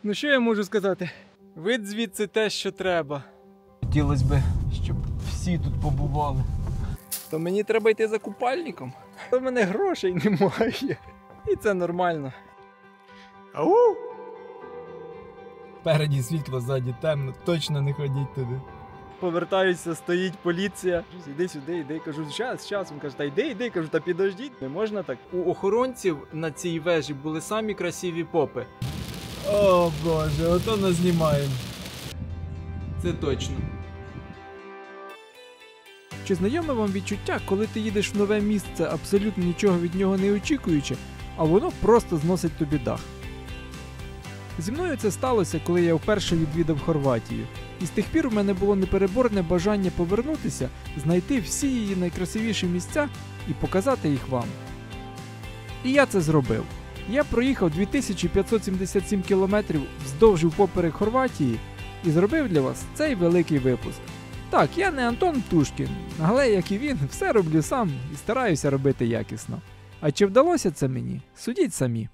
Ну що я можу сказати? Вид звідси те, що треба. Хотілося б, щоб всі тут побували. То мені треба йти за купальником. У мене грошей немає. І це нормально. Ау! Спереді світло, ззаді темно, точно не ходіть туди. Повертаюся, стоїть поліція. Іди сюди, іди. Кажу, щас. Він каже, та йди, кажу, та підождіть. Не можна так. У охоронців на цій вежі були самі красиві попи. О боже, ото нас знімаємо. Це точно. Чи знайоме вам відчуття, коли ти їдеш в нове місце, абсолютно нічого від нього не очікуючи, а воно просто зносить тобі дах? Зі мною це сталося, коли я вперше відвідав Хорватію. І з тих пір у мене було непереборне бажання повернутися, знайти всі її найкрасивіші місця і показати їх вам. І я це зробив. Я проїхав 2577 кілометрів вздовж і впоперек Хорватії і зробив для вас цей великий випуск. Так, я не Антон Птушкін, але, як і він, все роблю сам і стараюся робити якісно. А чи вдалося це мені? Судіть самі.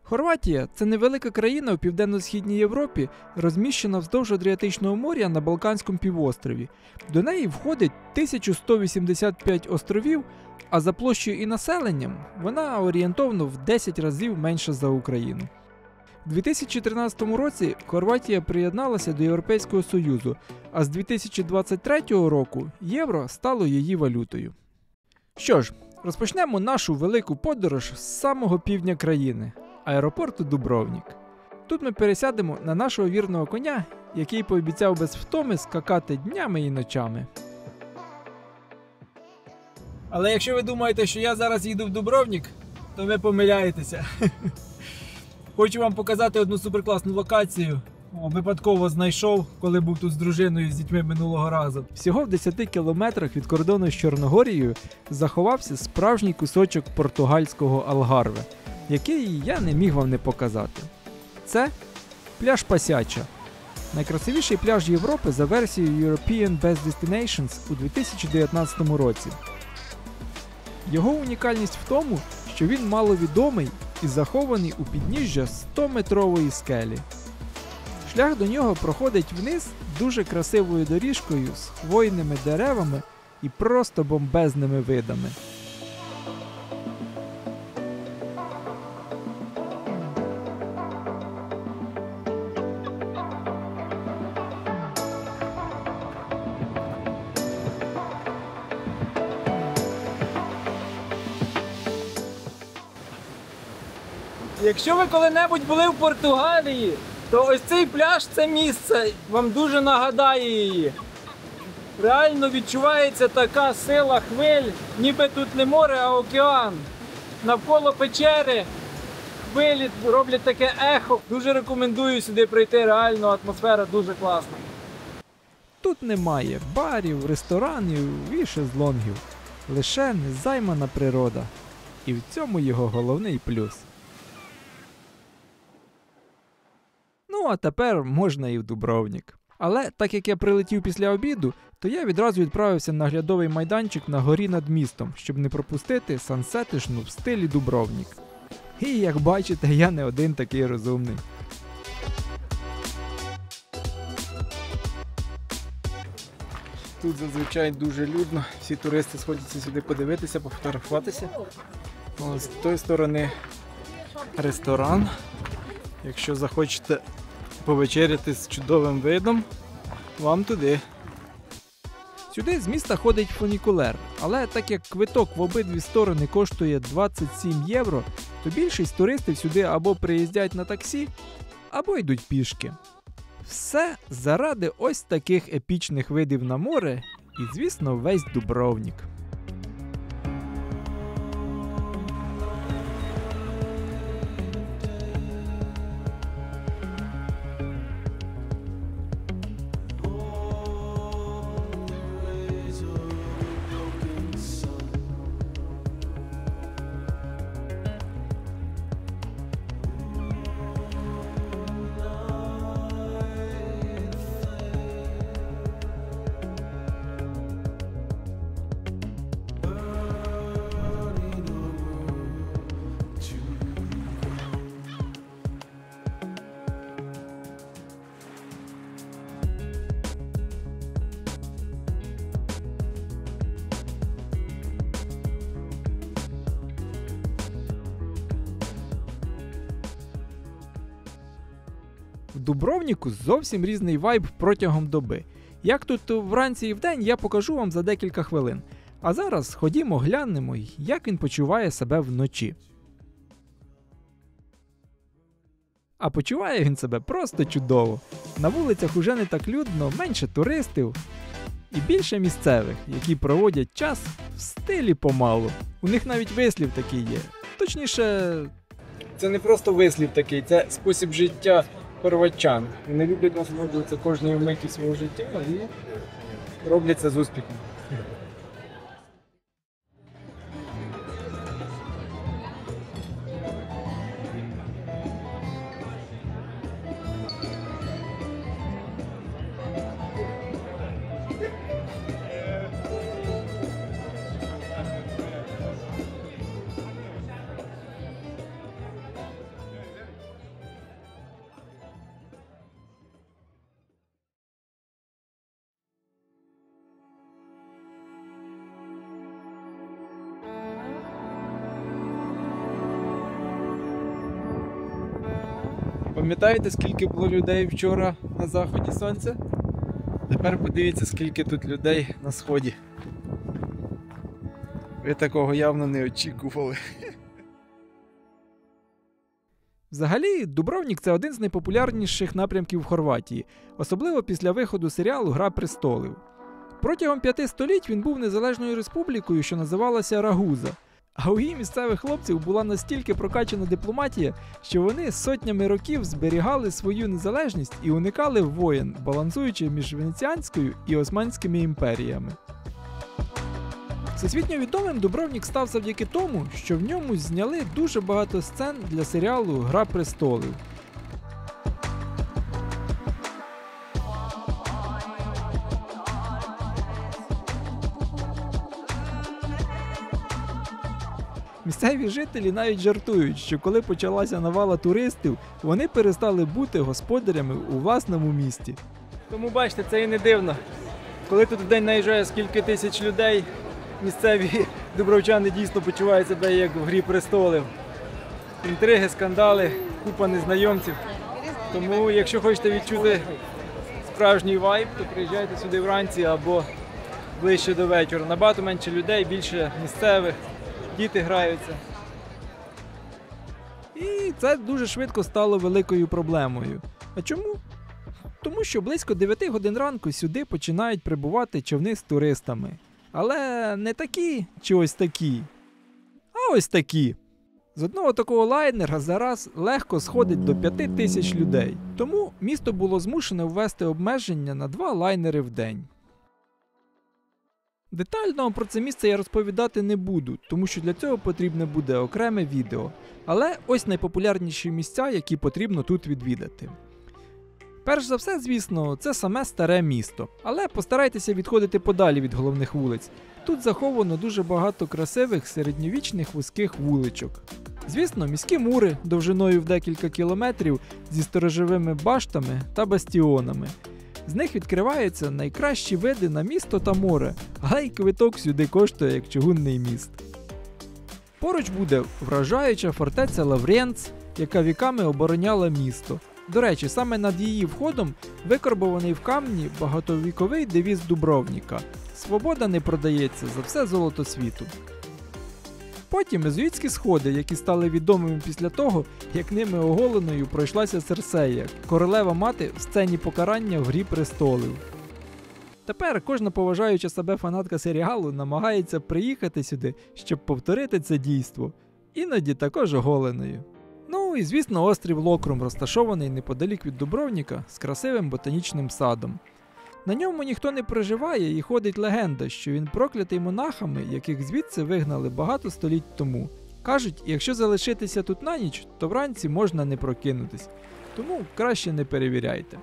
Хорватія – це невелика країна у південно-східній Європі, розміщена вздовж Адріатичного моря на Балканському півострові. До неї входить 1185 островів, а за площею і населенням вона орієнтовно в 10 разів менша за Україну. У 2013 році Хорватія приєдналася до Європейського Союзу, а з 2023 року євро стало її валютою. Що ж, розпочнемо нашу велику подорож з самого півдня країни – аеропорту Дубровник. Тут ми пересядемо на нашого вірного коня, який пообіцяв без втоми скакати днями і ночами. Але якщо ви думаєте, що я зараз їду в Дубровник, то ви помиляєтеся. Хочу вам показати одну суперкласну локацію. Випадково знайшов, коли був тут з дружиною і з дітьми минулого разу. Всього в 10 кілометрах від кордону з Чорногорією заховався справжній кусочок португальського Алгарве, який я не міг вам не показати. Це пляж Пасяча. Найкрасивіший пляж Європи за версією European Best Destinations у 2019 році. Його унікальність в тому, що він маловідомий і захований у підніжжя 100-метрової скелі. Шлях до нього проходить вниз дуже красивою доріжкою з хвойними деревами і просто бомбезними видами. Якщо ви коли-небудь були в Португалії, то ось цей пляж – це місце, вам дуже нагадає її. Реально відчувається така сила хвиль, ніби тут не море, а океан. Навколо печери хвилі роблять таке ехо. Дуже рекомендую сюди прийти, реально атмосфера дуже класна. Тут немає барів, ресторанів і шезлонгів. Лише незаймана природа. І в цьому його головний плюс. Ну, а тепер можна і в Дубровник. Але, так як я прилетів після обіду, то я відразу відправився на оглядовий майданчик на горі над містом, щоб не пропустити сансетишну в стилі Дубровник. І, як бачите, я не один такий розумний. Тут зазвичай дуже людно, всі туристи сходяться сюди подивитися, пофотографуватися. Ось з тої сторони ресторан. Якщо захочете повечеряти з чудовим видом, вам туди. Сюди з міста ходить фунікулер, але так як квиток в обидві сторони коштує 27 євро, то більшість туристів сюди або приїздять на таксі, або йдуть пішки. Все заради ось таких епічних видів на море і, звісно, весь Дубровник. В Дубровніку зовсім різний вайб протягом доби. Як тут вранці і вдень, я покажу вам за декілька хвилин. А зараз ходімо глянемо, як він почуває себе вночі. А почуває він себе просто чудово. На вулицях уже не так людно, менше туристів і більше місцевих, які проводять час в стилі помалу. У них навіть вислів такий є. Точніше, це не просто вислів такий, це спосіб життя хорватчан. Вони люблять насолоджуватися кожною миттю свого життя і роблять це з успіхом. Пам'ятаєте, скільки було людей вчора на заході сонця? Тепер подивіться, скільки тут людей на сході. Ви такого явно не очікували. Взагалі, Дубровник – це один з найпопулярніших напрямків в Хорватії, особливо після виходу серіалу «Гра престолів». Протягом 5 століть він був незалежною республікою, що називалася Рагуза. А у її місцевих хлопців була настільки прокачана дипломатія, що вони сотнями років зберігали свою незалежність і уникали воєн, балансуючи між Венеціанською і Османськими імперіями. Всесвітньо відомим Дубровник став завдяки тому, що в ньому зняли дуже багато сцен для серіалу «Гра престолів». Місцеві жителі навіть жартують, що коли почалася навала туристів, вони перестали бути господарями у власному місті. Тому бачите, це і не дивно. Коли тут в день наїжджає скільки тисяч людей, місцеві дубровчани дійсно почувають себе як в «Грі престолів». Інтриги, скандали, купа незнайомців. Тому, якщо хочете відчути справжній вайб, то приїжджайте сюди вранці або ближче до вечора. Набагато менше людей, більше місцевих. Діти граються. І це дуже швидко стало великою проблемою. А чому? Тому що близько 9 годин ранку сюди починають прибувати човни з туристами. Але не такі чи ось такі, а ось такі. З одного такого лайнера зараз легко сходить до 5000 людей. Тому місто було змушене ввести обмеження на 2 лайнери в день. Детально про це місце я розповідати не буду, тому що для цього потрібне буде окреме відео. Але ось найпопулярніші місця, які потрібно тут відвідати. Перш за все, звісно, це саме старе місто. Але постарайтеся відходити подалі від головних вулиць. Тут заховано дуже багато красивих середньовічних вузьких вуличок. Звісно, міські мури довжиною в декілька кілометрів зі сторожовими баштами та бастіонами. З них відкриваються найкращі види на місто та море, але й квиток сюди коштує як чугунний міст. Поруч буде вражаюча фортеця Лавренц, яка віками обороняла місто. До речі, саме над її входом викарбований в камні багатовіковий девіз Дубровника «Свобода не продається, за все золото світу». Потім єзуїтські сходи, які стали відомими після того, як ними оголеною пройшлася Серсея, королева-мати в сцені покарання в «Грі престолів». Тепер кожна поважаюча себе фанатка серіалу намагається приїхати сюди, щоб повторити це дійство, іноді також оголеною. Ну і звісно острів Локрум, розташований неподалік від Дубровника з красивим ботанічним садом. На ньому ніхто не проживає і ходить легенда, що він проклятий монахами, яких звідси вигнали багато століть тому. Кажуть, якщо залишитися тут на ніч, то вранці можна не прокинутись. Тому краще не перевіряйте.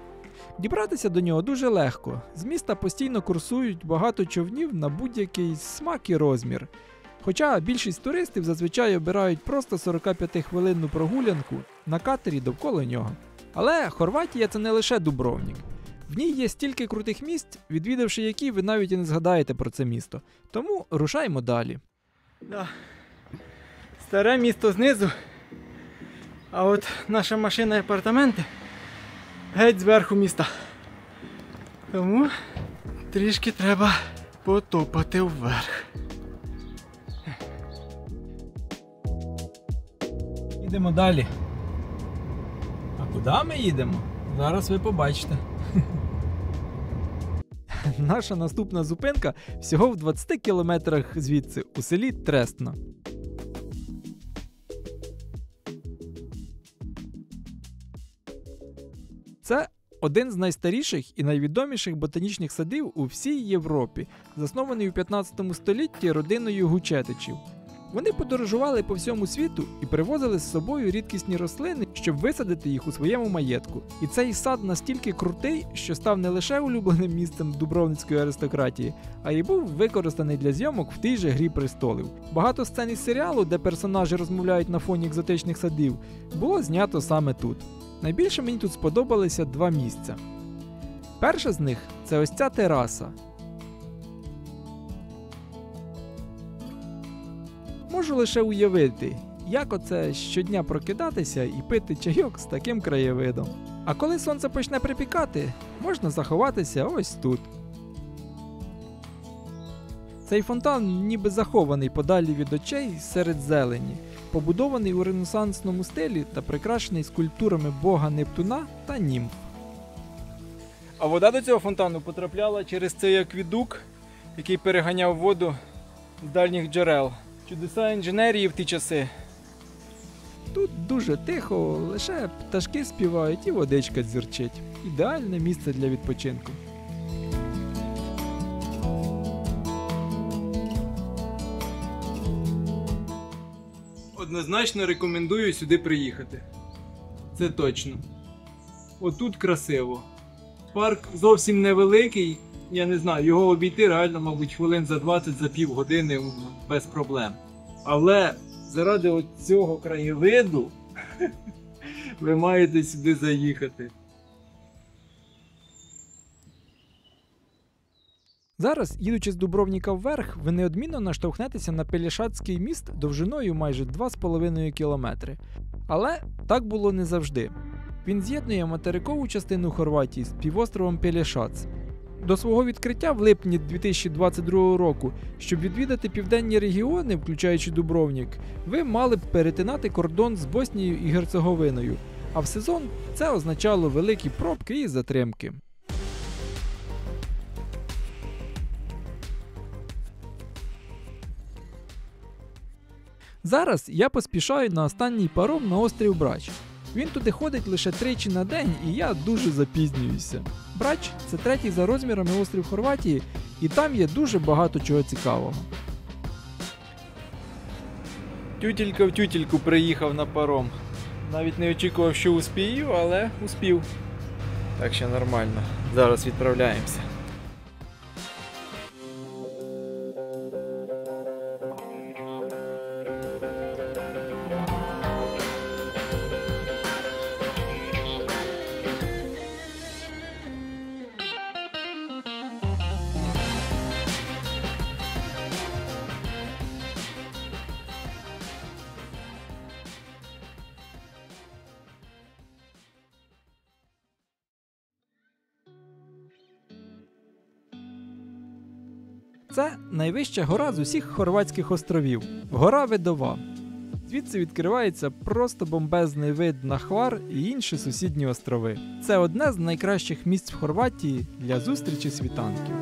Дібратися до нього дуже легко. З міста постійно курсують багато човнів на будь-який смак і розмір. Хоча більшість туристів зазвичай обирають просто 45-хвилинну прогулянку на катері довкола нього. Але Хорватія – це не лише Дубровник. В ній є стільки крутих місць, відвідавши які ви навіть і не згадаєте про це місто. Тому рушаймо далі. Да. Старе місто знизу, а от наша машина і апартаменти геть зверху міста. Тому трішки треба потопати вверх. Їдемо далі. А куди ми їдемо? Зараз ви побачите. Наша наступна зупинка всього в 20 кілометрах звідси, у селі Трестна. Це один з найстаріших і найвідоміших ботанічних садів у всій Європі, заснований у 15 столітті родиною Гучетичів. Вони подорожували по всьому світу і привозили з собою рідкісні рослини, щоб висадити їх у своєму маєтку. І цей сад настільки крутий, що став не лише улюбленим місцем дубровницької аристократії, а й був використаний для зйомок в тій же «Грі престолів». Багато сцен із серіалу, де персонажі розмовляють на фоні екзотичних садів, було знято саме тут. Найбільше мені тут сподобалися два місця. Перше з них – це ось ця тераса. Можу лише уявити, як оце щодня прокидатися і пити чайок з таким краєвидом. А коли сонце почне припікати, можна заховатися ось тут. Цей фонтан ніби захований подалі від очей серед зелені, побудований у ренесансному стилі та прикрашений скульптурами бога Нептуна та німф. А вода до цього фонтану потрапляла через цей акведук, який переганяв воду з дальніх джерел. Чудеса інженерії в ті часи. Тут дуже тихо, лише пташки співають і водичка дзюрчить. Ідеальне місце для відпочинку. Однозначно рекомендую сюди приїхати. Це точно. Отут красиво. Парк зовсім невеликий, я не знаю, його обійти реально, мабуть, хвилин за 20, за півгодини без проблем. Але заради цього краєвиду ви маєте сюди заїхати. Зараз, їдучи з Дубровніка вверх, ви неодмінно наштовхнетеся на Пелішацький міст довжиною майже 2,5 кілометри. Але так було не завжди. Він з'єднує материкову частину Хорватії з півостровом Пелішац. До свого відкриття в липні 2022 року, щоб відвідати південні регіони, включаючи Дубровнік, ви мали б перетинати кордон з Боснією і Герцеговиною, а в сезон це означало великі пробки і затримки. Зараз я поспішаю на останній паром на острів Брач. Він туди ходить лише тричі на день, і я дуже запізнююся. Брач – це третій за розмірами острів Хорватії, і там є дуже багато чого цікавого. Тютілька в тютільку приїхав на паром. Навіть не очікував, що успію, але успів. Так що нормально. Зараз відправляємося. Це найвища гора з усіх хорватських островів – гора Видова. Звідси відкривається просто бомбезний вид на Хвар і інші сусідні острови. Це одне з найкращих місць в Хорватії для зустрічі світанків.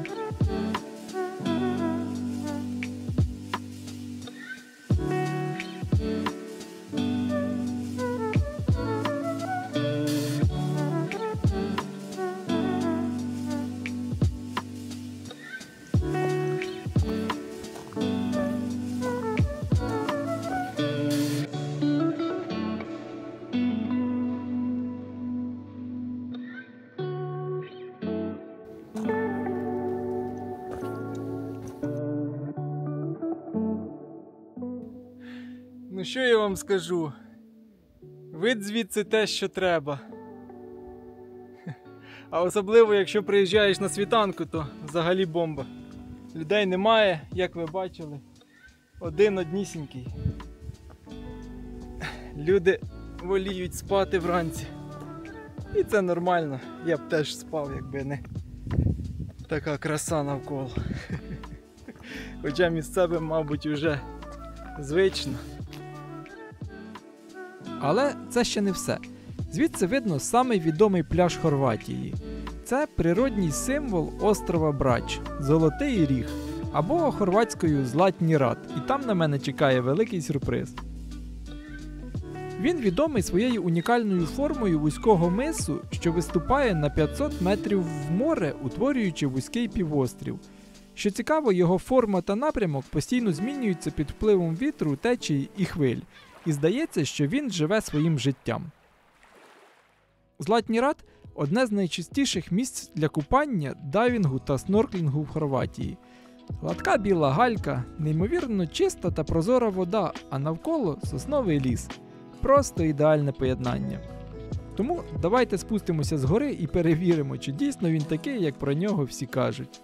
Ну що я вам скажу? Вид звідси те, що треба. А особливо, якщо приїжджаєш на світанку, то взагалі бомба. Людей немає, як ви бачили. Однісінький. Люди воліють спати вранці. І це нормально, я б теж спав, якби не така краса навколо. Хоча місцевим, мабуть, вже звично. Але це ще не все. Звідси видно самий відомий пляж Хорватії. Це природній символ острова Брач – Золотий Ріг, або хорватською Златній Рат, і там на мене чекає великий сюрприз. Він відомий своєю унікальною формою вузького мису, що виступає на 500 метрів в море, утворюючи вузький півострів. Що цікаво, його форма та напрямок постійно змінюються під впливом вітру, течії і хвиль, і здається, що він живе своїм життям. Златній Рат – одне з найчастіших місць для купання, дайвінгу та снорклінгу в Хорватії. Гладка біла галька, неймовірно чиста та прозора вода, а навколо сосновий ліс. Просто ідеальне поєднання. Тому давайте спустимося з гори і перевіримо, чи дійсно він такий, як про нього всі кажуть.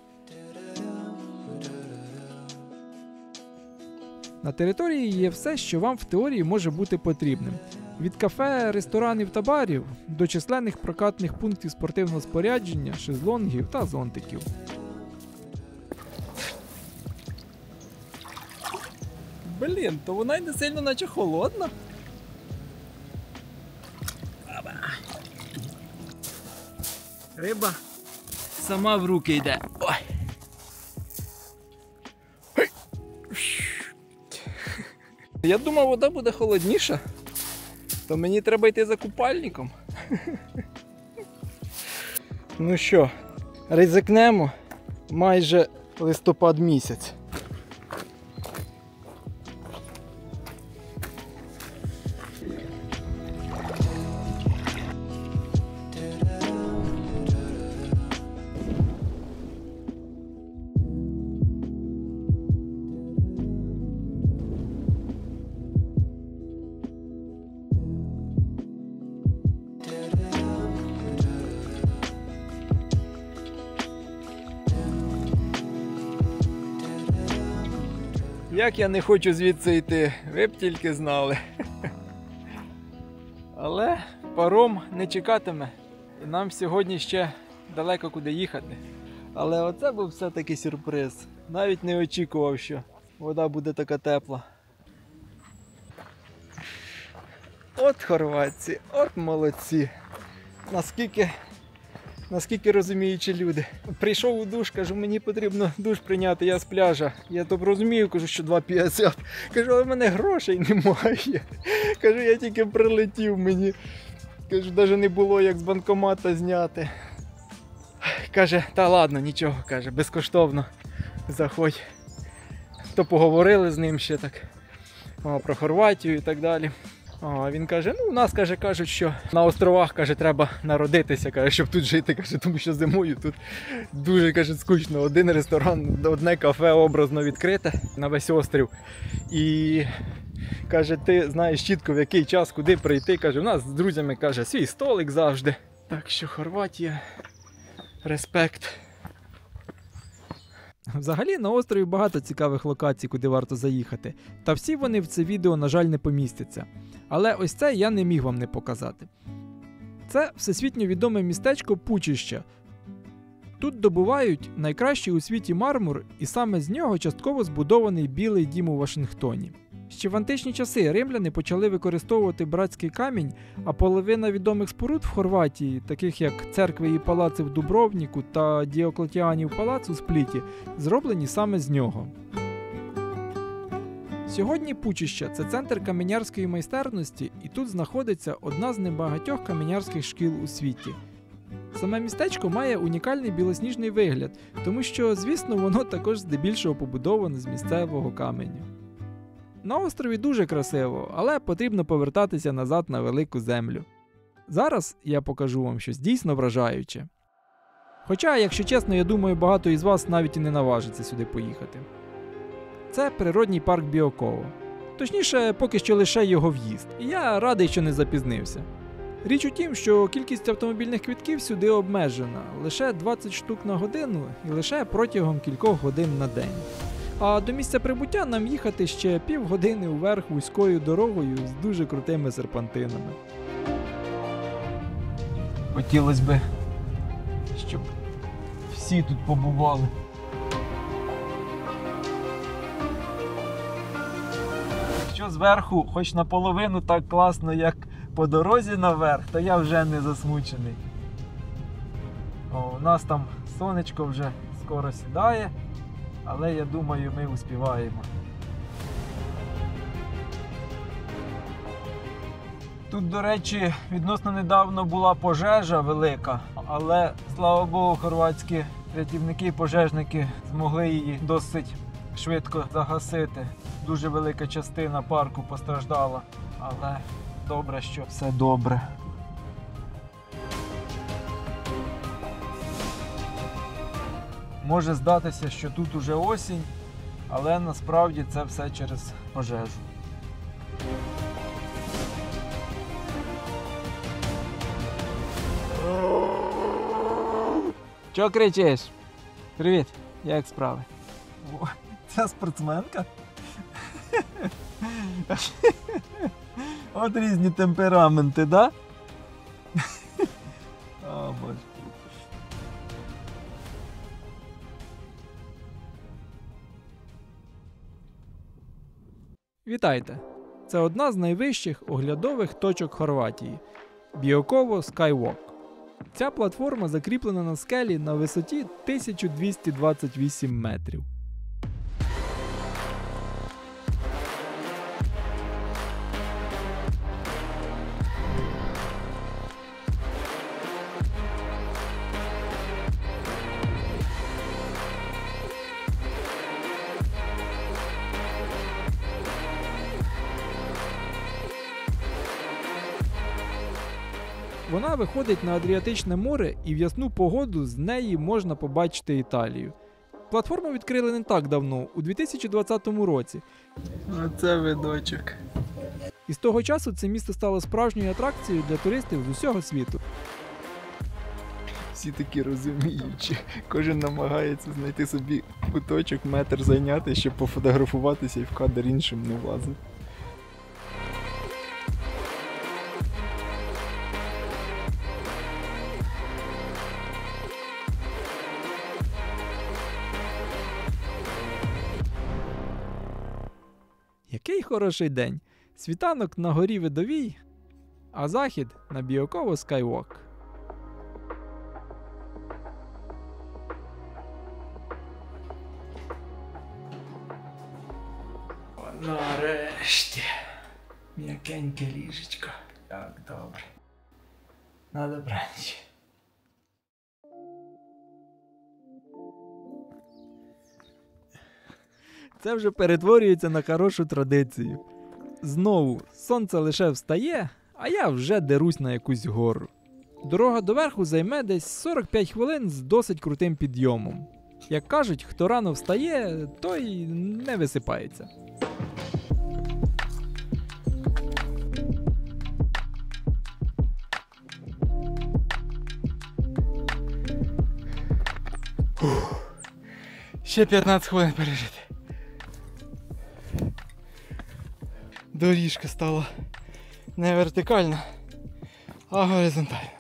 На території є все, що вам в теорії може бути потрібним. Від кафе, ресторанів та барів до численних прокатних пунктів спортивного спорядження, шезлонгів та зонтиків. Блін, то вона й не сильно наче холодна. Риба сама в руки йде. Ой. Я думав, вода буде холодніша, то мені треба йти за купальником. Ну що, ризикнемо, майже листопад місяць. Як я не хочу звідси йти, ви б тільки знали. Але паром не чекатиме, і нам сьогодні ще далеко куди їхати. Але оце був все-таки сюрприз. Навіть не очікував, що вода буде така тепла. От хорватці, от молодці. Наскільки розуміючі люди. Прийшов у душ, кажу, мені потрібно душ прийняти, я з пляжа. Я то розумію, кажу, що 2,50. Кажу, але в мене грошей немає. Кажу, я тільки прилетів мені. Кажу, навіть не було як з банкомата зняти. Каже, та ладно, нічого, каже, безкоштовно. Заходь. То поговорили з ним ще так. Про Хорватію і так далі. Він каже, ну у нас, каже, кажуть, що на островах, каже, треба народитися, каже, щоб тут жити, каже, тому що зимою тут дуже, каже, скучно. Один ресторан, одне кафе образно відкрите на весь острів. І каже, ти знаєш чітко, в який час, куди прийти. Каже, у нас з друзями, каже, свій столик завжди. Так що Хорватія, респект. Взагалі на острові багато цікавих локацій, куди варто заїхати. Та всі вони в це відео, на жаль, не помістяться. Але ось це я не міг вам не показати. Це всесвітньо відоме містечко Пучища. Тут добувають найкращий у світі мармур, і саме з нього частково збудований Білий дім у Вашингтоні. Ще в античні часи римляни почали використовувати братський камінь, а половина відомих споруд в Хорватії, таких як церкви і палаци в Дубровніку та Діоклетіанів палац у Спліті, зроблені саме з нього. Сьогодні Пучища – це центр каменярської майстерності, і тут знаходиться одна з небагатьох каменярських шкіл у світі. Саме містечко має унікальний білосніжний вигляд, тому що, звісно, воно також здебільшого побудоване з місцевого каменю. На острові дуже красиво, але потрібно повертатися назад на велику землю. Зараз я покажу вам щось дійсно вражаюче. Хоча, якщо чесно, я думаю, багато із вас навіть і не наважиться сюди поїхати. Це природній парк Біоково. Точніше, поки що лише його в'їзд. І я радий, що не запізнився. Річ у тім, що кількість автомобільних квитків сюди обмежена. Лише 20 штук на годину і лише протягом кількох годин на день. А до місця прибуття нам їхати ще півгодини вверх вузькою дорогою з дуже крутими серпантинами. Хотілося б, щоб всі тут побували. Якщо зверху хоч наполовину так класно, як по дорозі наверх, то я вже не засмучений. У нас там сонечко вже скоро сідає, але я думаю, ми успіваємо. Тут, до речі, відносно недавно була пожежа велика, але, слава Богу, хорватські рятівники і пожежники змогли її досить швидко загасити. Дуже велика частина парку постраждала, але добре, що все добре. Може здатися, що тут уже осінь, але насправді це все через пожежу. Чого кричиш? Привіт, як справи? О, ця спортсменка? От різні темпераменти, да? О, Боже. Вітайте! Це одна з найвищих оглядових точок Хорватії – Бiokovo Skywalk. Ця платформа закріплена на скелі на висоті 1228 метрів. Вона виходить на Адріатичне море, і в ясну погоду з неї можна побачити Італію. Платформу відкрили не так давно, у 2020 році. Оце видочок. І з того часу це місто стало справжньою атракцією для туристів з усього світу. Всі такі розуміючі. Кожен намагається знайти собі куточок, метр зайняти, щоб пофотографуватися і в кадр іншим не влазити. Який хороший день! Світанок на горі Видовій, а захід на Biokovo Skywalk. Нарешті. М'якеньке ліжечко. Так, добре. На добраніч. Це вже перетворюється на хорошу традицію. Знову, сонце лише встає, а я вже дерусь на якусь гору. Дорога доверху займе десь 45 хвилин з досить крутим підйомом. Як кажуть, хто рано встає, той не висипається. Ще 15 хвилин пережити. Доріжка стала не вертикальна, а горизонтальна.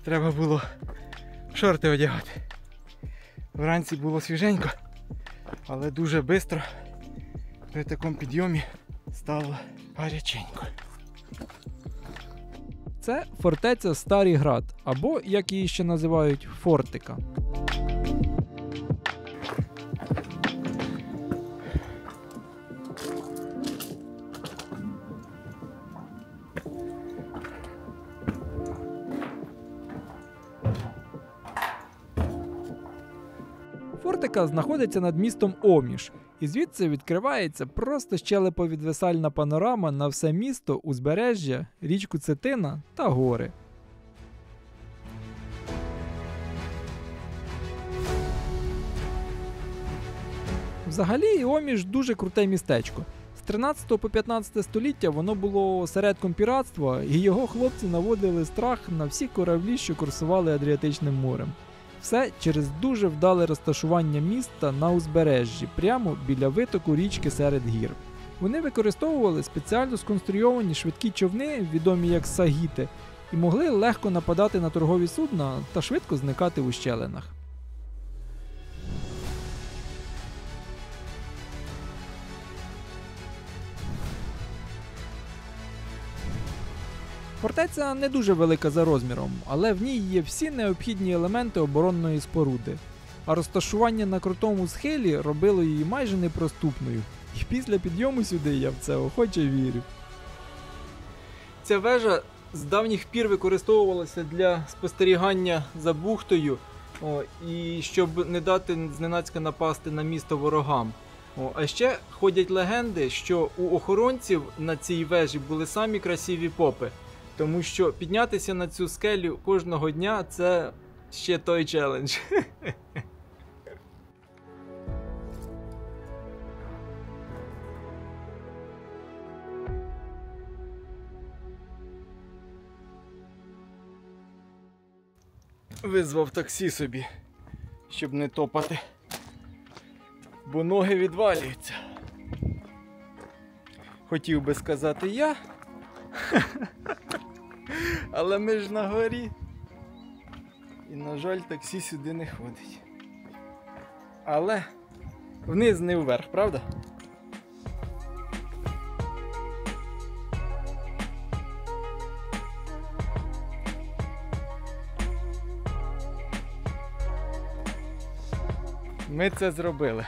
Треба було шорти одягати. Вранці було свіженько, але дуже швидко при такому підйомі стало гаряченько. Це фортеця Старий Град, або, як її ще називають, Фортика. Фортика знаходиться над містом Оміш, і звідси відкривається просто щелеповідвисальна панорама на все місто, узбережжя, річку Цетина та гори. Взагалі, Оміш дуже круте містечко. З 13 по 15 століття воно було осередком піратства, і його хлопці наводили страх на всі кораблі, що курсували Адріатичним морем. Все через дуже вдале розташування міста на узбережжі, прямо біля витоку річки серед гір. Вони використовували спеціально сконструйовані швидкі човни, відомі як сагіти, і могли легко нападати на торгові судна та швидко зникати в ущелинах. Фортеця не дуже велика за розміром, але в ній є всі необхідні елементи оборонної споруди. А розташування на крутому схилі робило її майже непроступною. І після підйому сюди я в це охоче вірю. Ця вежа з давніх пір використовувалася для спостерігання за бухтою, і щоб не дати зненацька напасти на місто ворогам. А ще ходять легенди, що у охоронців на цій вежі були самі красиві попи. Тому що піднятися на цю скелю кожного дня – це ще той челендж. Визвав таксі собі, щоб не топати, бо ноги відвалюються. Хотів би сказати я, але ми ж на горі. І, на жаль, таксі сюди не ходить. Але вниз не вверх, правда? Ми це зробили.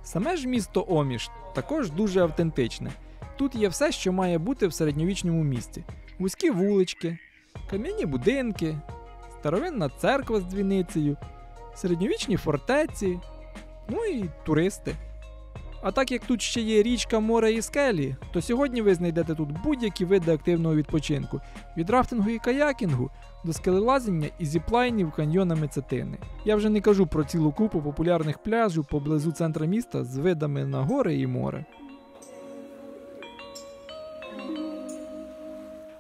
Саме ж місто Оміш також дуже автентичне. Тут є все, що має бути в середньовічному місті. Вузькі вулички, кам'яні будинки, старовинна церква з дзвіницею, середньовічні фортеці, ну і туристи. А так як тут ще є річка, море і скелі, то сьогодні ви знайдете тут будь-які види активного відпочинку. Від рафтингу і каякінгу до скелелазіння і зіплайнів каньйонами Цетини. Я вже не кажу про цілу купу популярних пляжів поблизу центра міста з видами на гори і море.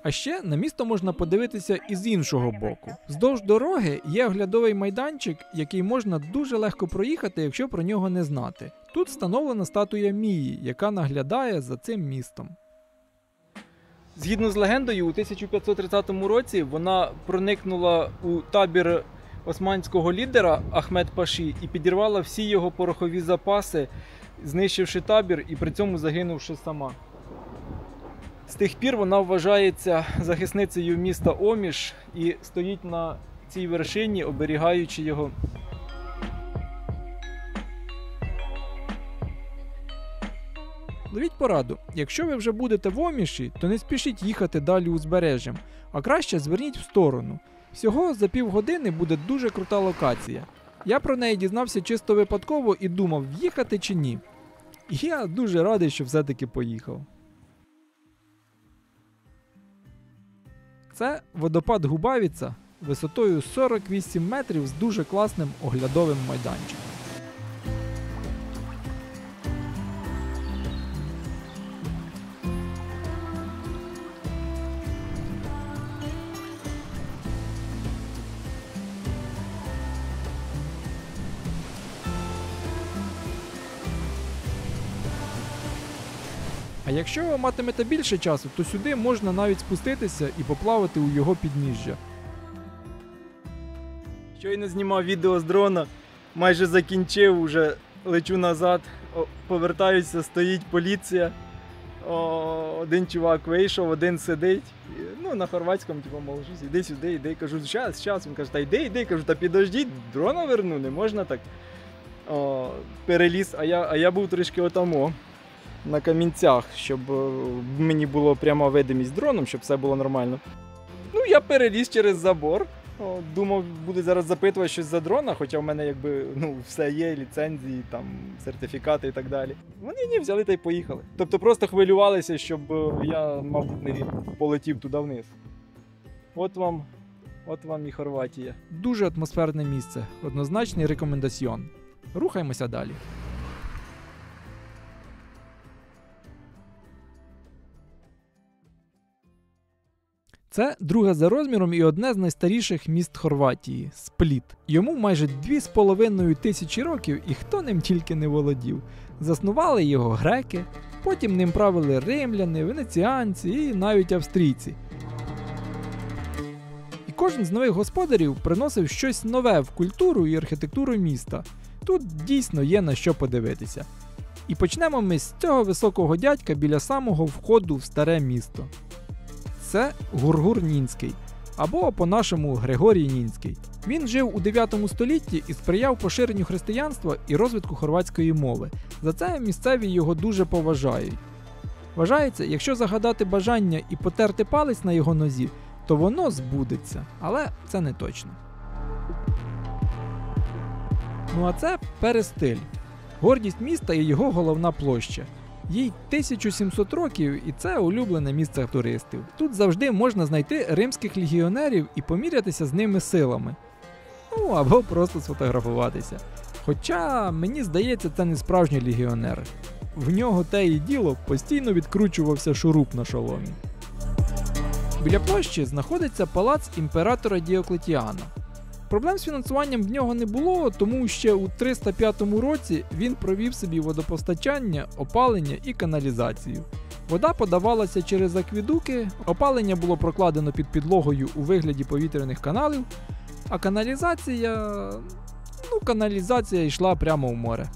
А ще на місто можна подивитися і з іншого боку. Вздовж дороги є оглядовий майданчик, який можна дуже легко проїхати, якщо про нього не знати. Тут встановлена статуя Мії, яка наглядає за цим містом. Згідно з легендою, у 1530 році вона проникнула у табір османського лідера Ахмед Паші і підірвала всі його порохові запаси, знищивши табір і при цьому загинувши сама. З тих пір вона вважається захисницею міста Оміш і стоїть на цій вершині, оберігаючи його. Ловіть пораду, якщо ви вже будете в Оміші, то не спішіть їхати далі узбережжям, а краще зверніть в сторону. Всього за півгодини буде дуже крута локація. Я про неї дізнався чисто випадково і думав, в'їхати чи ні. І я дуже радий, що все-таки поїхав. Це водопад Губавіца висотою 48 метрів з дуже класним оглядовим майданчиком. А якщо ви матимете більше часу, то сюди можна навіть спуститися і поплавати у його підніжжя. Щойно знімав відео з дрона, майже закінчив, уже лечу назад, повертаюся, стоїть поліція. Один чувак вийшов, один сидить. Ну, на хорватському, типу, мов, іди сюди, іди. Кажу, щас. Він каже, та йди. Кажу, та підождіть, дрона верну, не можна так. Переліз, а я був трішки отамо. На камінцях, щоб мені було пряма видимість дроном, щоб все було нормально. Ну, я переліз через забор. Думав, буде зараз запитувати щось за дрона, хоча в мене якби, все є, ліцензії, там, сертифікати і так далі. Вони взяли та й поїхали. Тобто просто хвилювалися, щоб я, мабуть, не полетів туди вниз. От вам і Хорватія. Дуже атмосферне місце, однозначний рекомендаціон. Рухаємося далі. Це друге за розміром і одне з найстаріших міст Хорватії – Спліт. Йому майже 2500 років і хто ним тільки не володів. Заснували його греки, потім ним правили римляни, венеціанці і навіть австрійці. кожен з нових господарів приносив щось нове в культуру і архітектуру міста. Тут дійсно є на що подивитися. І почнемо ми з цього високого дядька біля самого входу в старе місто. Це Гургур Нінський, або по-нашому Григорій Нінський. Він жив у 9 столітті і сприяв поширенню християнства і розвитку хорватської мови. За це місцеві його дуже поважають. Вважається, якщо загадати бажання і потерти палець на його нозі, то воно збудеться, але це не точно. Ну а це Перестиль. Гордість міста і його головна площа. Їй 1700 років і це улюблене місце туристів. Тут завжди можна знайти римських легіонерів і помірятися з ними силами. Ну або просто сфотографуватися. Хоча, мені здається, це не справжній легіонер. В нього те і діло постійно відкручувався шуруп на шоломі. Біля площі знаходиться палац імператора Діоклетіана. Проблем з фінансуванням в нього не було, тому ще у 305 році він провів собі водопостачання, опалення і каналізацію. Вода подавалася через акведуки, опалення було прокладено під підлогою у вигляді повітряних каналів, а каналізація йшла прямо в море.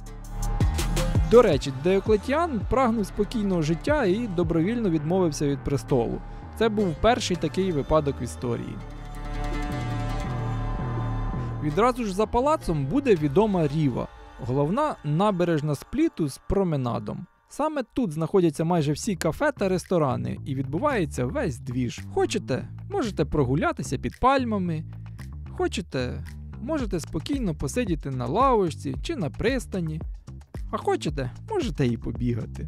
До речі, Діоклетіан прагнув спокійного життя і добровільно відмовився від престолу. Це був перший такий випадок в історії. Відразу ж за палацом буде відома Ріва, головна набережна Спліту з променадом. Саме тут знаходяться майже всі кафе та ресторани і відбувається весь двіж. Хочете, можете прогулятися під пальмами, хочете, можете спокійно посидіти на лавочці чи на пристані, а хочете, можете і побігати.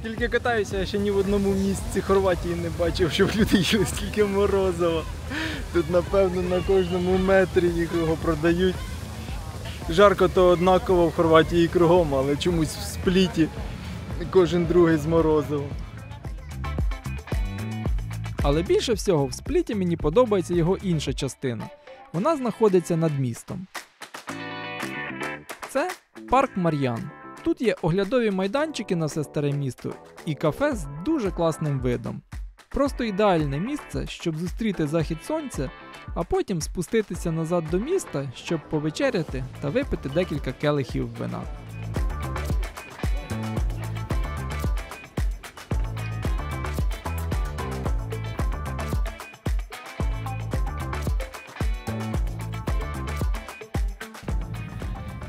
Скільки катаюся, я ще ні в одному місці Хорватії не бачив, щоб люди їли стільки морозива. Тут, напевно, на кожному метрі їх його продають. Жарко то однаково в Хорватії кругом, але чомусь в Спліті кожен другий з морозивом. Але більше всього в Спліті мені подобається його інша частина. Вона знаходиться над містом. Це парк Мар'ян. Тут є оглядові майданчики на все старе місто і кафе з дуже класним видом. Просто ідеальне місце, щоб зустріти захід сонця, а потім спуститися назад до міста, щоб повечеряти та випити декілька келихів вина.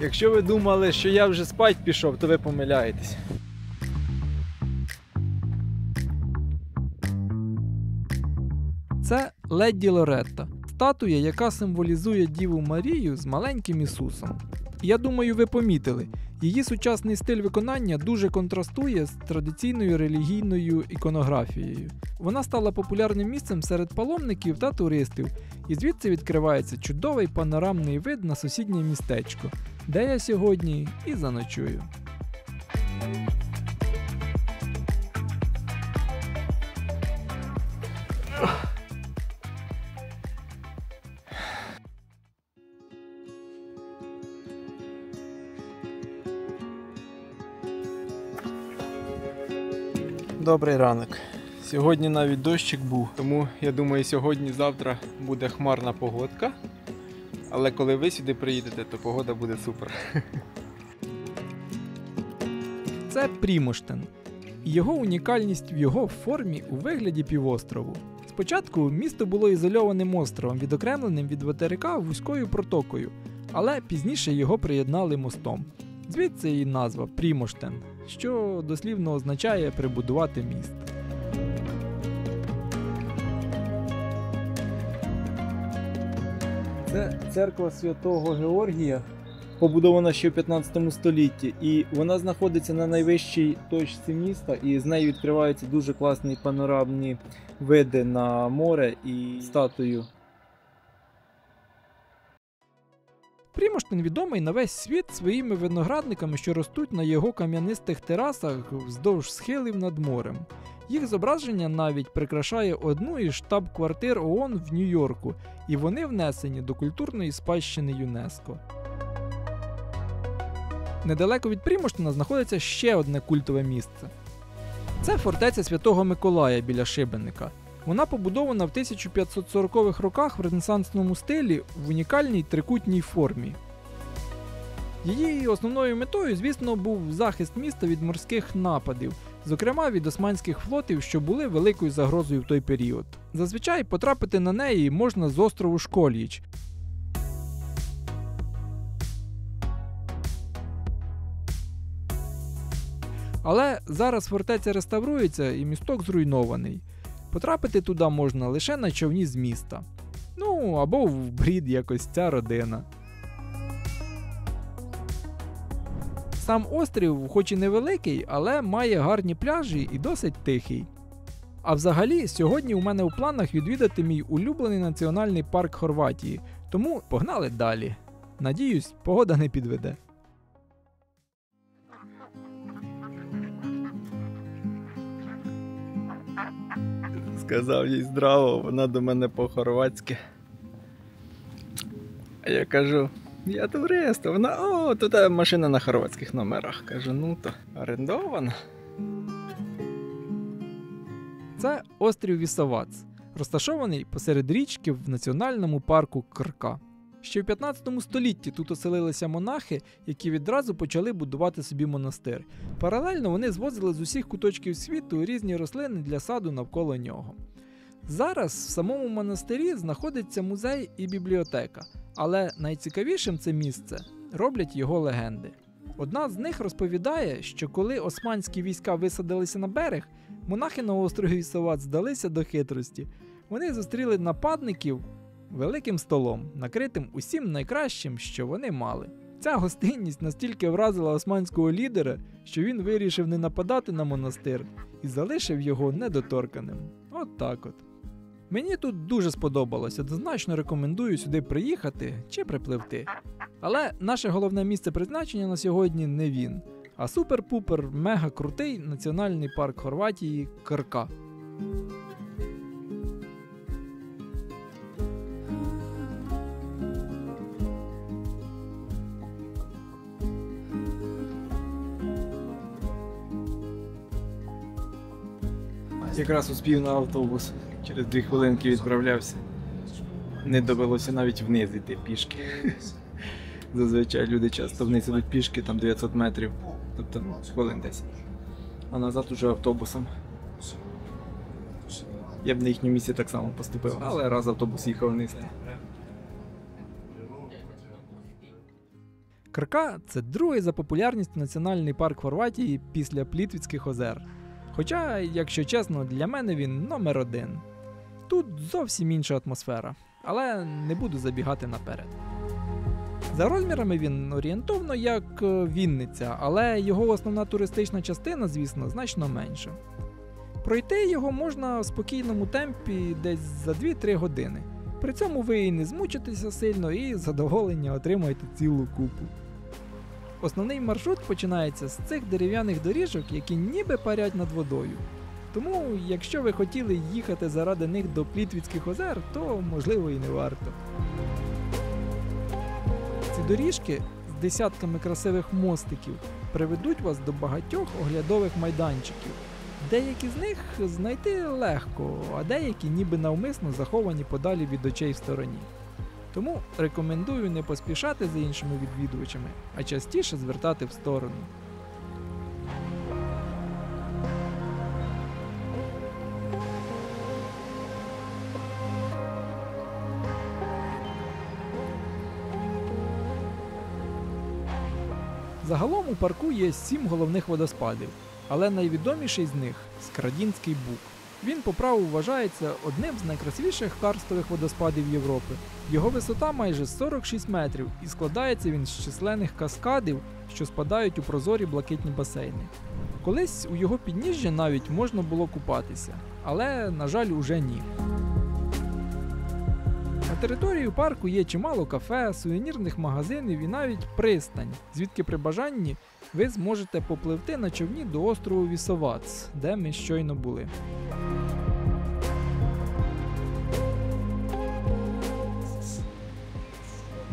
Якщо ви думали, що я вже спать пішов, то ви помиляєтесь. Це Леді Лоретта – статуя, яка символізує Діву Марію з маленьким Ісусом. Я думаю, ви помітили, її сучасний стиль виконання дуже контрастує з традиційною релігійною іконографією. Вона стала популярним місцем серед паломників та туристів, і звідси відкривається чудовий панорамний вид на сусіднє містечко, де я сьогодні і заночую. Добрий ранок. Сьогодні навіть дощик був, тому я думаю, сьогодні-завтра буде хмарна погодка. Але коли ви сюди приїдете, то погода буде супер. Це Прімоштен. І його унікальність в його формі у вигляді півострову. Спочатку місто було ізольованим островом, відокремленим від материка вузькою протокою, але пізніше його приєднали мостом. Звідси і назва Прімоштен, що дослівно означає «прибудувати міст». Це церква Святого Георгія, побудована ще в 15 столітті, і вона знаходиться на найвищій точці міста, і з неї відкриваються дуже класні панорамні види на море і статую. Прімоштен відомий на весь світ своїми виноградниками, що ростуть на його кам'янистих терасах вздовж схилів над морем. Їх зображення навіть прикрашає одну із штаб-квартир ООН в Нью-Йорку, і вони внесені до культурної спадщини ЮНЕСКО. Недалеко від Прімоштена знаходиться ще одне культове місце. Це фортеця Святого Миколая біля Шибенника. Вона побудована в 1540-х роках в ренесансному стилі в унікальній трикутній формі. Її основною метою, звісно, був захист міста від морських нападів, зокрема від османських флотів, що були великою загрозою в той період. Зазвичай потрапити на неї можна з острову Школіч. Але зараз фортеця реставрується і місток зруйнований. Потрапити туди можна лише на човні з міста. Ну, або в брід якось ця родина. Сам острів, хоч і невеликий, але має гарні пляжі і досить тихий. А взагалі, сьогодні у мене у планах відвідати мій улюблений національний парк Хорватії, тому погнали далі. Надіюсь, погода не підведе. Сказав їй здраво, вона до мене по-хорватськи. А я кажу, я турист, вона, о, тут машина на хорватських номерах. Кажу, ну то орендована. Це острів Вісовац, розташований посеред річки в національному парку Крка. Ще в 15 столітті тут оселилися монахи, які відразу почали будувати собі монастир. Паралельно вони звозили з усіх куточків світу різні рослини для саду навколо нього. Зараз в самому монастирі знаходиться музей і бібліотека, але найцікавішим це місце роблять його легенди. Одна з них розповідає, що коли османські війська висадилися на берег, монахи на острові Вісовац здалися до хитрості. Вони зустріли нападників великим столом, накритим усім найкращим, що вони мали. Ця гостинність настільки вразила османського лідера, що він вирішив не нападати на монастир і залишив його недоторканим. От так от. Мені тут дуже сподобалось, однозначно рекомендую сюди приїхати чи припливти. Але наше головне місце призначення на сьогодні не він, а супер-пупер мега крутий національний парк Хорватії Крка. Якраз успів на автобус. Через 2 хвилинки відправлявся. Не довелося навіть вниз йти пішки. Зазвичай люди часто вниз ідуть пішки, там 900 метрів, тобто хвилин 10. А назад уже автобусом. Я б на їхньому місці так само поступив, але раз автобус їхав вниз. Крка – це другий за популярністю національний парк Хорватії після Плітвіцьких озер. Хоча, якщо чесно, для мене він номер 1. Тут зовсім інша атмосфера, але не буду забігати наперед. За розмірами він орієнтовно як Вінниця, але його основна туристична частина, звісно, значно менша. Пройти його можна в спокійному темпі десь за 2-3 години. При цьому ви і не змучитеся сильно і задоволення отримаєте цілу купу. Основний маршрут починається з цих дерев'яних доріжок, які ніби парять над водою. Тому, якщо ви хотіли їхати заради них до Плітвіцьких озер, то, можливо, і не варто. Ці доріжки з десятками красивих мостиків приведуть вас до багатьох оглядових майданчиків. Деякі з них знайти легко, а деякі ніби навмисно заховані подалі від очей в стороні. Тому рекомендую не поспішати за іншими відвідувачами, а частіше звертати в сторону. Загалом у парку є 7 головних водоспадів, але найвідоміший з них – Скрадінський бук. Він по праву вважається одним з найкрасивіших карстових водоспадів Європи. Його висота майже 46 метрів і складається він з численних каскадів, що спадають у прозорі блакитні басейни. Колись у його підніжжі навіть можна було купатися, але, на жаль, уже ні. На території парку є чимало кафе, сувенірних магазинів і навіть пристань, звідки при бажанні ви зможете попливти на човні до острову Вісовац, де ми щойно були.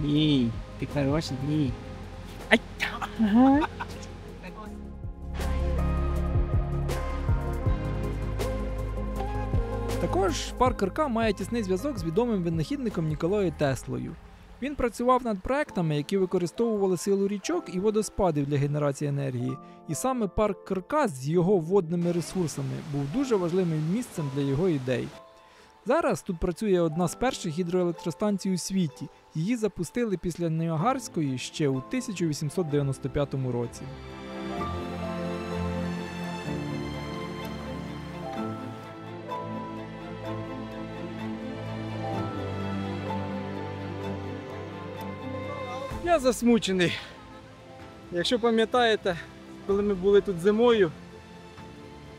Ні, ти хороший, ні. Також парк РК має тісний зв'язок з відомим винахідником Ніколою Теслою. Він працював над проектами, які використовували силу річок і водоспадів для генерації енергії. І саме парк РК з його водними ресурсами був дуже важливим місцем для його ідей. Зараз тут працює одна з перших гідроелектростанцій у світі. Її запустили після Ніагарської ще у 1895 році. Я засмучений. Якщо пам'ятаєте, коли ми були тут зимою,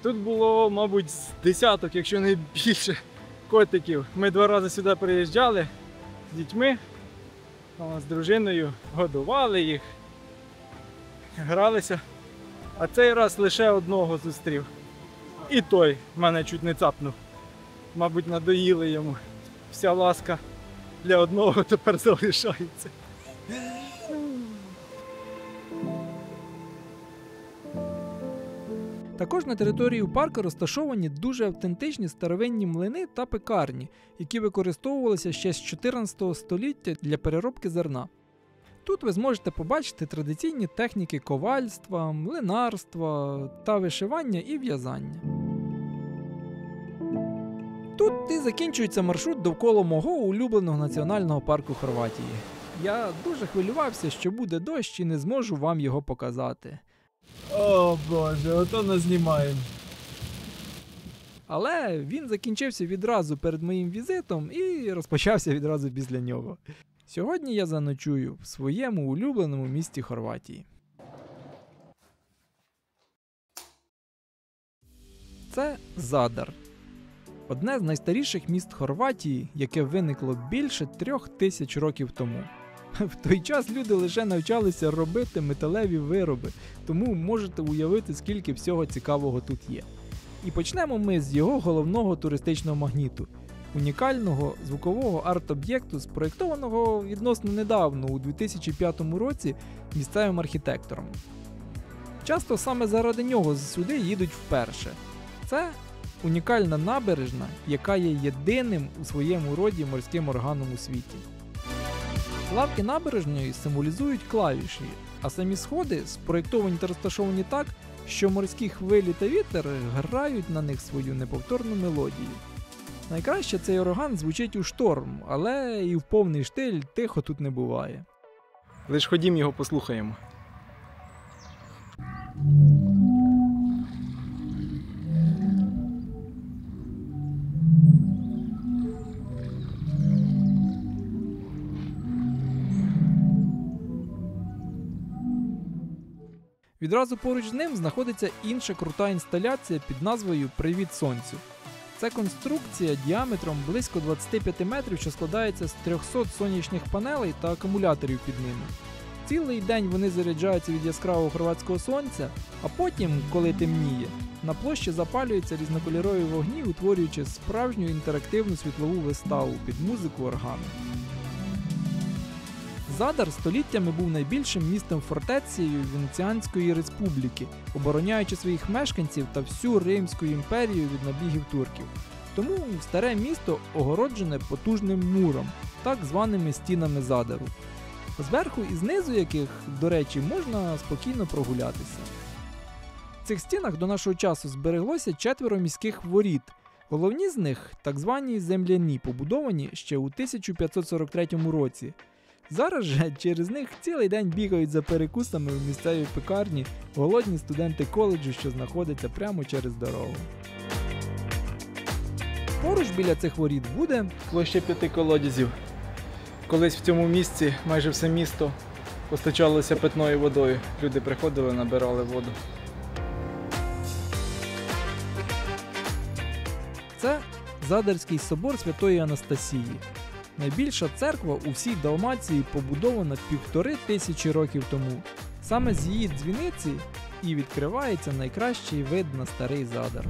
тут було, мабуть, з десяток, якщо не більше, котиків. Ми 2 рази сюди приїжджали з дітьми, з дружиною, годували їх, гралися. А цей раз лише одного зустрів. І той мене чуть не цапнув. Мабуть, надоїли йому. Вся ласка для одного тепер залишається. Також на території парку розташовані дуже автентичні старовинні млини та пекарні, які використовувалися ще з 14 століття для переробки зерна. Тут ви зможете побачити традиційні техніки ковальства, млинарства та вишивання і в'язання. Тут і закінчується маршрут довкола мого улюбленого національного парку Хорватії. Я дуже хвилювався, що буде дощ і не зможу вам його показати. О боже, ото нас знімаємо. Але він закінчився відразу перед моїм візитом і розпочався відразу після нього. Сьогодні я заночую в своєму улюбленому місті Хорватії. Це Задар. Одне з найстаріших міст Хорватії, яке виникло більше 3000 років тому. В той час люди лише навчалися робити металеві вироби, тому можете уявити, скільки всього цікавого тут є. І почнемо ми з його головного туристичного магніту – унікального звукового арт-об'єкту, спроєктованого відносно недавно, у 2005 році, місцевим архітектором. Часто саме заради нього сюди їдуть вперше. Це унікальна набережна, яка є єдиним у своєму роді морським органом у світі. Лавки набережної символізують клавіші, а самі сходи спроєктовані та розташовані так, що морські хвилі та вітер грають на них свою неповторну мелодію. Найкраще цей орган звучить у шторм, але і в повний штиль тихо тут не буває. Лиш ходім його послухаємо. Відразу поруч з ним знаходиться інша крута інсталяція під назвою «Привіт Сонцю». Це конструкція діаметром близько 25 метрів, що складається з 300 сонячних панелей та акумуляторів під ними. Цілий день вони заряджаються від яскравого хорватського сонця, а потім, коли темніє, на площі запалюються різнокольорові вогні, утворюючи справжню інтерактивну світлову виставу під музику органу. Задар століттями був найбільшим містом-фортецею Венеціанської республіки, обороняючи своїх мешканців та всю Римську імперію від набігів турків. Тому старе місто огороджене потужним муром, так званими стінами Задару, зверху і знизу яких, до речі, можна спокійно прогулятися. В цих стінах до нашого часу збереглося 4 міських воріт. Головні з них – так звані земляні, побудовані ще у 1543 році. Зараз же через них цілий день бігають за перекусами в місцевій пекарні голодні студенти коледжу, що знаходяться прямо через дорогу. Поруч біля цих воріт буде Площа 5 колодязів. Колись в цьому місці майже все місто постачалося питною водою. Люди приходили, набирали воду. це Задарський собор Святої Анастасії. Найбільша церква у всій Далмації побудована 1500 років тому. Саме з її дзвіниці і відкривається найкращий вид на старий Задар.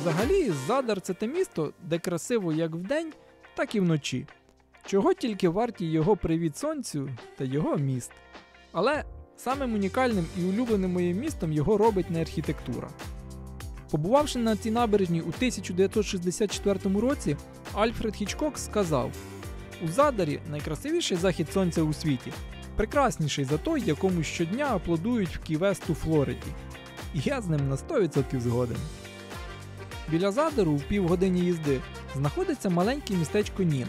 Взагалі, Задар – це те місто, де красиво як вдень, так і вночі. Чого тільки варті його привіт сонцю та його міст. Але самим унікальним і улюбленим моїм містом його робить не архітектура. Побувавши на цій набережній у 1964 році, Альфред Хічкок сказав: «У Задарі найкрасивіший захід сонця у світі, прекрасніший за той, якому щодня аплодують в Кі-Вест у Флориді». І я з ним на 100% згоден. Біля Задару, в півгодині їзди, знаходиться маленьке містечко Нін.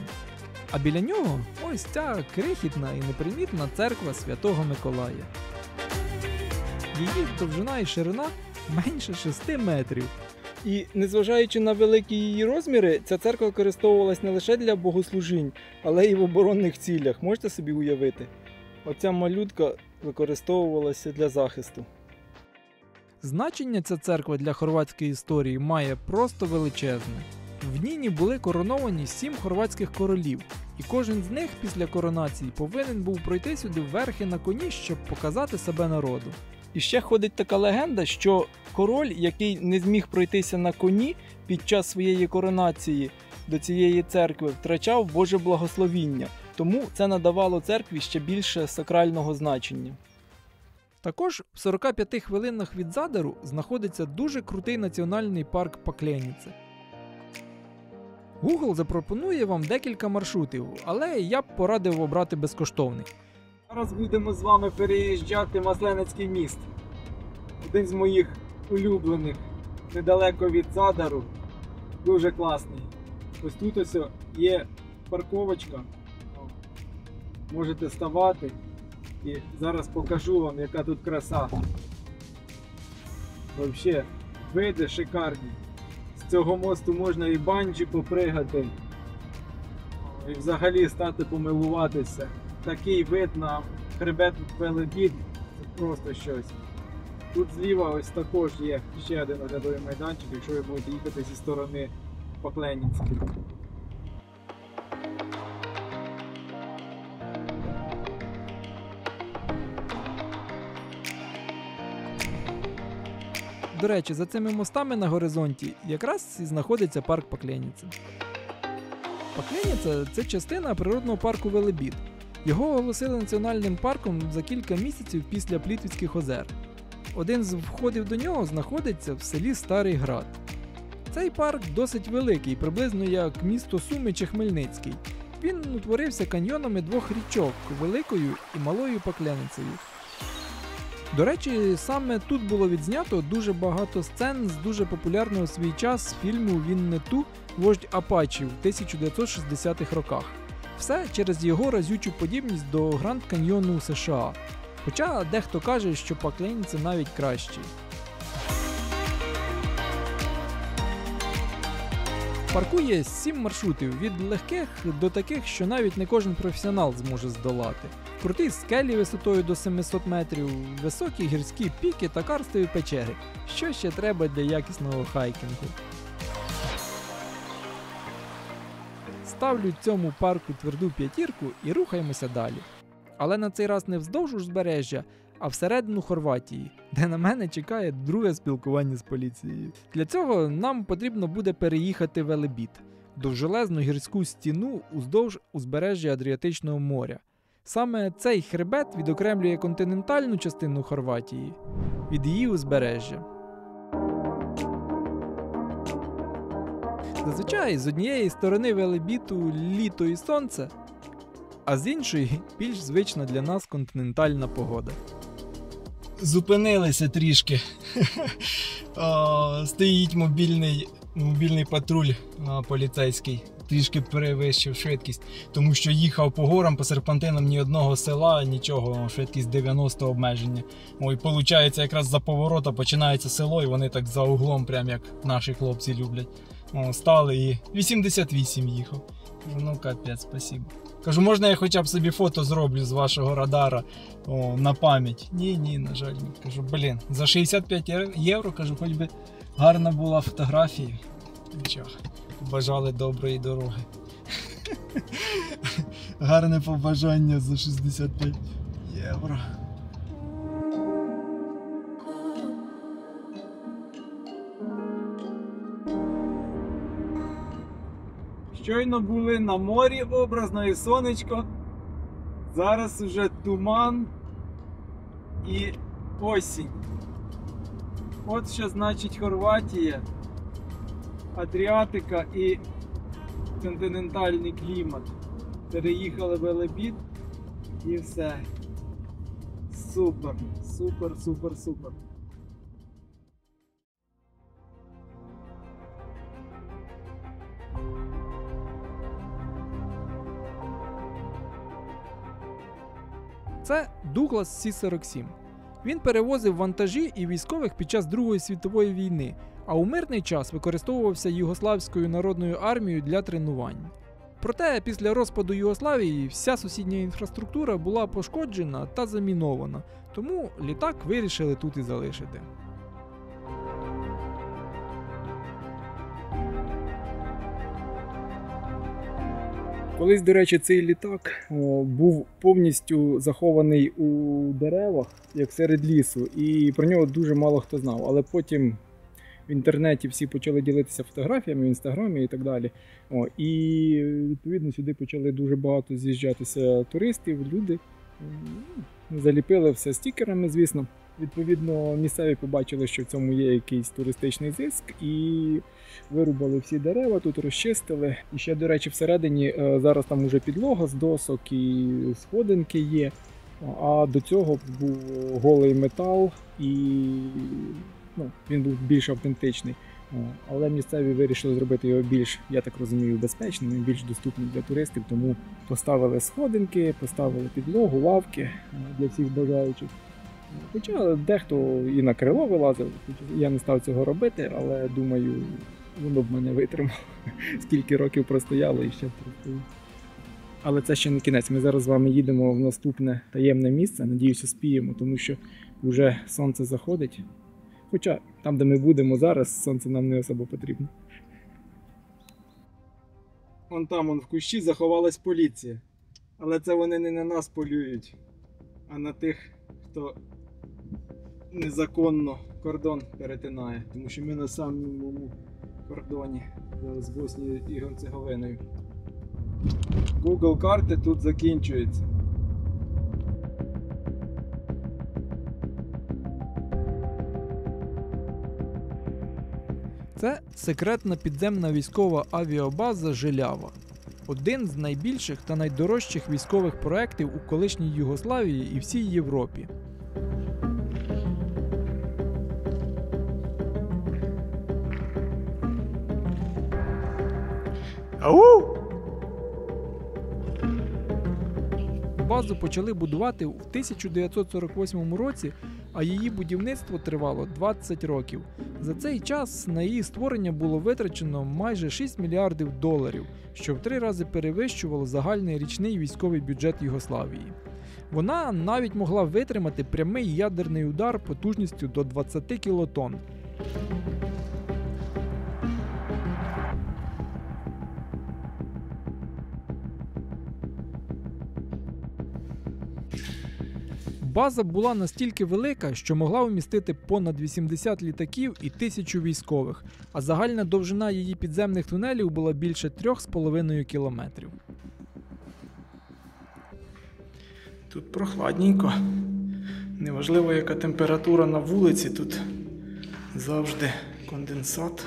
А біля нього ось ця крихітна і непримітна церква Святого Миколая. Її довжина і ширина менше 6 метрів. І незважаючи на великі її розміри, ця церква використовувалась не лише для богослужінь, але й в оборонних цілях. Можете собі уявити? Оця малютка використовувалася для захисту. Значення ця церква для хорватської історії має просто величезне. В Ніні були короновані 7 хорватських королів, і кожен з них після коронації повинен був пройти сюди верхи на коні, щоб показати себе народу. І ще ходить така легенда, що король, який не зміг пройтися на коні під час своєї коронації до цієї церкви, втрачав Боже благословіння. Тому це надавало церкві ще більше сакрального значення. Також в 45 хвилинах від Задару знаходиться дуже крутий національний парк Пакленіце. Google запропонує вам декілька маршрутів, але я б порадив обрати безкоштовний. Зараз будемо з вами переїжджати Масленицький міст. Один з моїх улюблених, недалеко від Задару. Дуже класний. Ось тут ось є парковочка. Можете ставати. І зараз покажу вам, яка тут краса. Взагалі, види шикарні. З цього мосту можна і банджі попригати. І взагалі стати помилуватися. Такий вид на хребет Велебід, це просто щось. Тут зліва ось також є ще один оглядовий майданчик, якщо ви будете їхати зі сторони Пакленіцької. До речі, за цими мостами на горизонті якраз і знаходиться парк Пакленіце. Пакленіце – це частина природного парку Велебід. Його оголосили національним парком за кілька місяців після Плітвицьких озер. Один з входів до нього знаходиться в селі Старий Град. Цей парк досить великий, приблизно як місто Суми чи Хмельницький. Він утворився каньйонами 2 річок – Великою і Малою Пакленицею. До речі, саме тут було відзнято дуже багато сцен з дуже популярного у свій час фільму «Віннету. Вождь Апачів» в 1960-х роках. Все через його разючу подібність до Гранд Каньйону у США. Хоча дехто каже, що Пакленіце навіть кращий. В парку є 7 маршрутів, від легких до таких, що навіть не кожен професіонал зможе здолати. Круті скелі висотою до 700 метрів, високі гірські піки та карстові печери. Що ще треба для якісного хайкінгу? Ставлю цьому парку тверду 5 і рухаємося далі. Але на цей раз не вздовж узбережжя, а всередину Хорватії, де на мене чекає друге спілкування з поліцією. Для цього нам потрібно буде переїхати Велебід, довжелезну гірську стіну уздовж узбережжя Адріатичного моря. Саме цей хребет відокремлює континентальну частину Хорватії від її узбережжя. Зазвичай з однієї сторони Велебіду літо і сонце, а з іншої більш звична для нас континентальна погода. Зупинилися трішки. Стоїть мобільний патруль поліцейський. Трішки перевищив швидкість, тому що їхав по горам, по серпантинам, ні одного села, нічого, швидкість 90 обмеження. Ой, виходить, якраз за поворота починається село, і вони так за углом, прям як наші хлопці люблять. Стали і 88 їхав. Кажу, ну капець, спасибо. Кажу, можна я хоча б собі фото зроблю з вашого радара на пам'ять? Ні, на жаль. Кажу, блін, за 65 євро, кажу, хоч би гарна була фотографія. Нічого, побажали доброї дороги. Гарне побажання за 65 євро. Щойно були на морі образно і сонечко. Зараз уже туман і осінь. От що значить Хорватія, Адріатика і континентальний клімат. Переїхали в Елебіт і все. Супер, супер, супер, супер. Це Дуглас Сі-47. Він перевозив вантажі і військових під час Другої світової війни, а у мирний час використовувався Югославською народною армією для тренувань. Проте після розпаду Югославії вся сусідня інфраструктура була пошкоджена та замінована, тому літак вирішили тут і залишити. Колись, до речі, цей літак був повністю захований у деревах, як серед лісу, і про нього дуже мало хто знав. Але потім в інтернеті всі почали ділитися фотографіями в інстаграмі і так далі. І відповідно сюди почали дуже багато з'їжджатися туристів, люди. Заліпили все стікерами, звісно. Відповідно, місцеві побачили, що в цьому є якийсь туристичний зиск, і вирубали всі дерева, тут розчистили. І ще, до речі, всередині зараз там уже підлога з досок і сходинки є, а до цього був голий метал, і він був більш автентичний. Але місцеві вирішили зробити його більш, я так розумію, безпечним і більш доступним для туристів, тому поставили сходинки, поставили підлогу, лавки для всіх бажаючих. Хоча дехто і на крило вилазив, я не став цього робити, але думаю, воно б мене витримало. Скільки років простояло і ще простоїть. Але це ще не кінець. Ми зараз з вами їдемо в наступне таємне місце. Надіюсь, успіємо, тому що вже сонце заходить. Хоча там, де ми будемо зараз, сонце нам не особо потрібно. Вон там, в кущі заховалась поліція. Але це вони не на нас полюють, а на тих, хто незаконно кордон перетинає. Тому що ми на самому кордоні з Боснією і Герцеговиною. Google карти тут закінчуються. Це секретна підземна військова авіабаза Жилява. Один з найбільших та найдорожчих військових проєктів у колишній Югославії і всій Європі. Ау! Базу почали будувати у 1948 році, а її будівництво тривало 20 років. За цей час на її створення було витрачено майже $6 мільярдів, що в 3 рази перевищувало загальний річний військовий бюджет Югославії. Вона навіть могла витримати прямий ядерний удар потужністю до 20 кілотонн. База була настільки велика, що могла вмістити понад 80 літаків і 1000 військових, а загальна довжина її підземних тунелів була більше 3,5 кілометрів. Тут прохладненько. Неважливо, яка температура на вулиці, тут завжди конденсат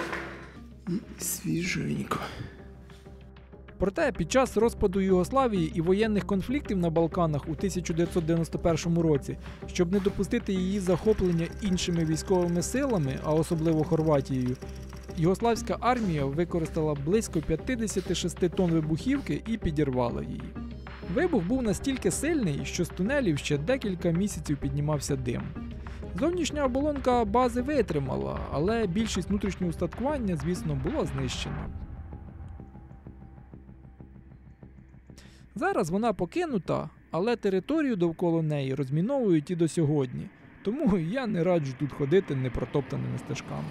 і свіженько. Проте під час розпаду Югославії і воєнних конфліктів на Балканах у 1991 році, щоб не допустити її захоплення іншими військовими силами, а особливо Хорватією, югославська армія використала близько 56 тонн вибухівки і підірвала її. Вибух був настільки сильний, що з тунелів ще декілька місяців піднімався дим. Зовнішня оболонка бази витримала, але більшість внутрішнього устаткування, звісно, було знищено. Зараз вона покинута, але територію довкола неї розміновують і до сьогодні. Тому я не раджу тут ходити непротоптаними стежками.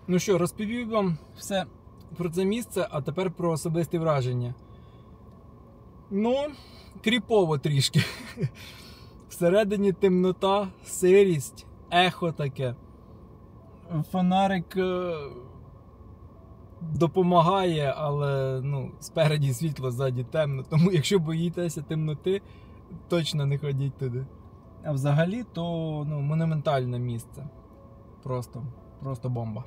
Ну що, розповів вам все про це місце, а тепер про особисті враження. Ну, кріпово трішки. Всередині темнота, сирість, ехо таке. Фонарик допомагає, але спереді світло, ззаді темно. Тому якщо боїтеся темноти, точно не ходіть туди. А взагалі то монументальне місце. просто бомба.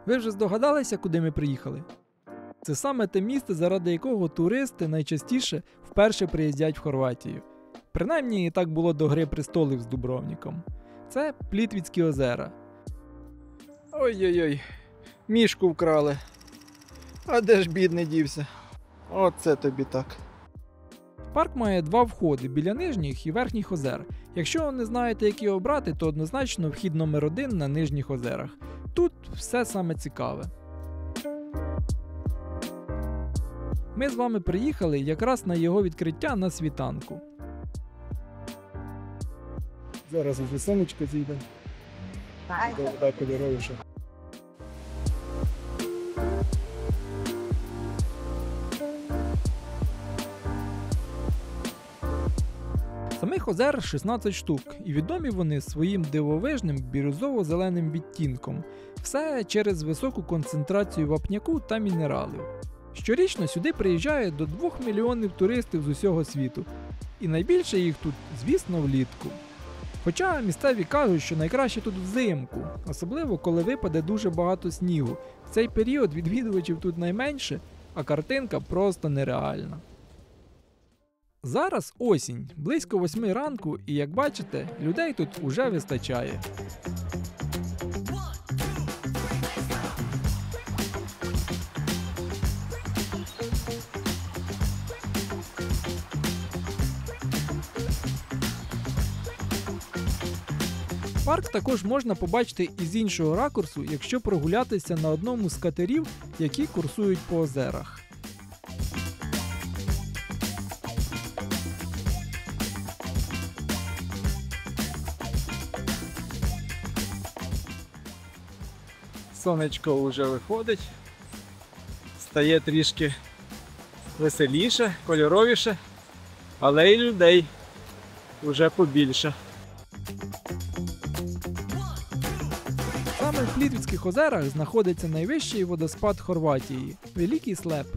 Ви вже здогадалися, куди ми приїхали? Це саме те місце, заради якого туристи найчастіше вперше приїздять в Хорватію. Принаймні, так було до Гри престолів з Дубровником. Це Плітвіцькі озера. Ой-ой-ой, мішку вкрали. А де ж бідний дівся? Оце тобі так. Парк має два входи біля нижніх і верхніх озер. Якщо не знаєте, які обрати, то однозначно вхід номер 1 на нижніх озерах. Тут все саме цікаве. Ми з вами приїхали якраз на його відкриття на світанку. Зараз уже сонечко зійде. Вода кольоровіша. Самих озер 16 штук, і відомі вони своїм дивовижним бірюзово-зеленим відтінком. Все через високу концентрацію вапняку та мінералів. Щорічно сюди приїжджає до 2 мільйонів туристів з усього світу. І найбільше їх тут, звісно, влітку. Хоча місцеві кажуть, що найкраще тут взимку, особливо коли випаде дуже багато снігу. В цей період відвідувачів тут найменше, а картинка просто нереальна. Зараз осінь, близько 8 ранку, і як бачите, людей тут уже вистачає. Парк також можна побачити із іншого ракурсу, якщо прогулятися на одному з катерів, які курсують по озерах. Сонечко вже виходить. Стає трішки веселіше, кольоровіше, але й людей вже побільше. Саме в Плітвіцьких озерах знаходиться найвищий водоспад Хорватії – Великий Слеп.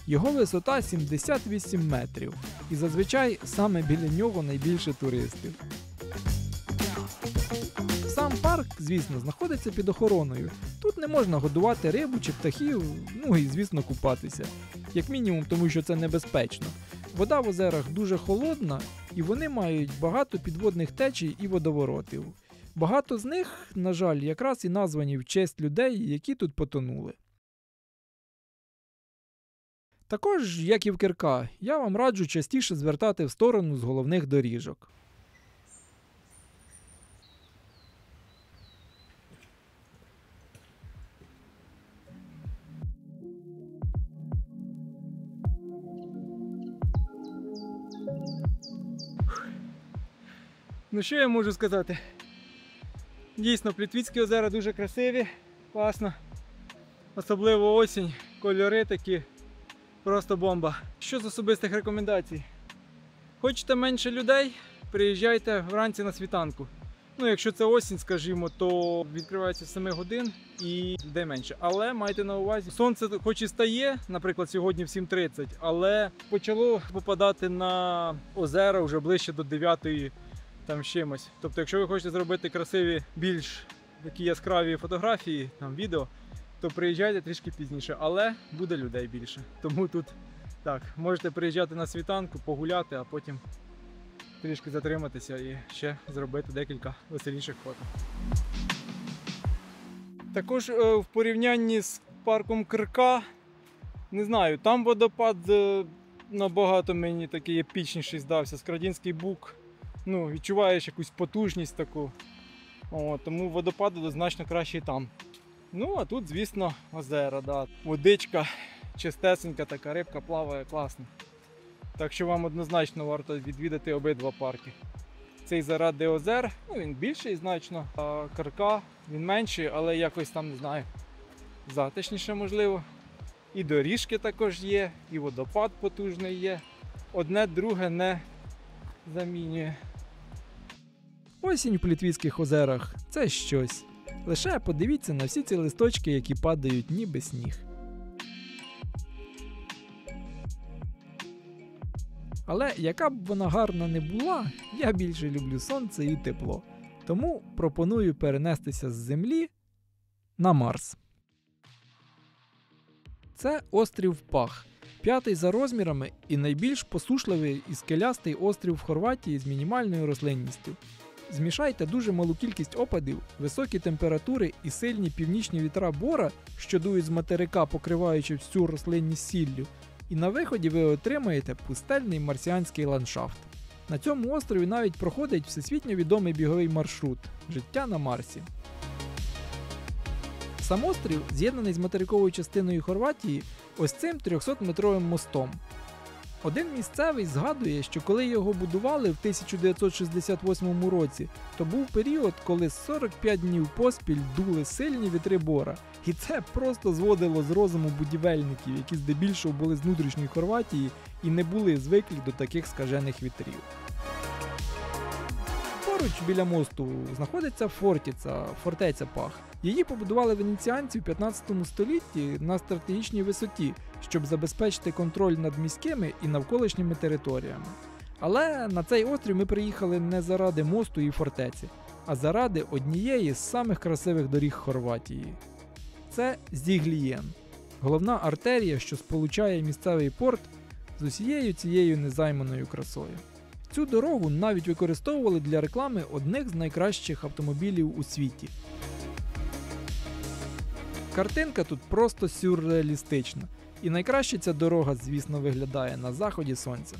Його висота 78 метрів, і зазвичай саме біля нього найбільше туристів. Сам парк, звісно, знаходиться під охороною. Тут не можна годувати рибу чи птахів, ну і, звісно, купатися. Як мінімум, тому що це небезпечно. Вода в озерах дуже холодна, і вони мають багато підводних течій і водоворотів. Багато з них, на жаль, якраз і названі в честь людей, які тут потонули. Також, як і в Кирка, я вам раджу частіше звертати в сторону з головних доріжок. Ну що я можу сказати? Дійсно, Плітвіцькі озера дуже красиві, класно. Особливо осінь, кольори такі, просто бомба. Що з особистих рекомендацій? Хочете менше людей? Приїжджайте вранці на світанку. Ну, якщо це осінь, скажімо, то відкривається з 7 годин і людей менше. Але майте на увазі, сонце хоч і стає, наприклад, сьогодні в 7:30, але почало попадати на озера вже ближче до 9-ї там чимось. Тобто, якщо ви хочете зробити красиві, більш такі яскраві фотографії, там, відео, то приїжджайте трішки пізніше, але буде людей більше. Тому тут так, можете приїжджати на світанку, погуляти, а потім трішки затриматися і ще зробити декілька веселіших фото. Також в порівнянні з парком Кирка, не знаю, там водопад набагато мені такий епічніший здався, Скрадінський бук. Ну, відчуваєш якусь потужність таку. Тому водопад значно краще там. Ну, а тут, звісно, озера, да. Водичка чистесенька, така рибка плаває класно. Так що вам однозначно варто відвідати обидва парки. Цей заради озер, ну, він більший значно, а Кирка він менший, але якось там, не знаю, затишніше можливо. І доріжки також є, і водопад потужний є. Одне друге замінює. Осінь в Плітвійських озерах – це щось. Лише подивіться на всі ці листочки, які падають ніби сніг. Але яка б вона гарна не була, я більше люблю сонце і тепло. Тому пропоную перенестися з Землі на Марс. Це острів Пах. 5-й за розмірами і найбільш посушливий і скелястий острів в Хорватії з мінімальною рослинністю. Змішайте дуже малу кількість опадів, високі температури і сильні північні вітра Бора, що дують з материка, покриваючи всю рослинність сіллю, і на виході ви отримаєте пустельний марсіанський ландшафт. На цьому острові навіть проходить всесвітньо відомий біговий маршрут «Життя на Марсі». Сам острів з'єднаний з материковою частиною Хорватії ось цим 300-метровим мостом. Один місцевий згадує, що коли його будували в 1968 році, то був період, коли 45 днів поспіль дули сильні вітри Бора. І це просто зводило з розуму будівельників, які здебільшого були з внутрішньої Хорватії і не були звиклі до таких скажених вітрів. Поруч біля мосту знаходиться фортеця Пах. Її побудували венеціанці в 15 столітті на стратегічній висоті, щоб забезпечити контроль над міськими і навколишніми територіями. Але на цей острів ми приїхали не заради мосту і фортеці, а заради однієї з самих красивих доріг Хорватії. Це Зіглієн – головна артерія, що сполучає місцевий порт з усією цією незайманою красою. Цю дорогу навіть використовували для реклами одних з найкращих автомобілів у світі. Картинка тут просто сюрреалістична. І найкраще ця дорога, звісно, виглядає на заході сонця.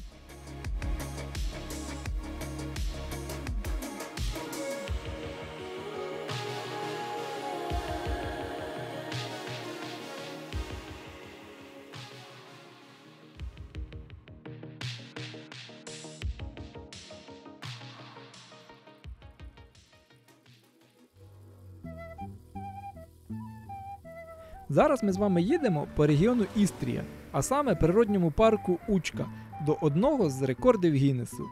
Зараз ми з вами їдемо по регіону Істрія, а саме природньому парку Учка, до одного з рекордів Гіннесу.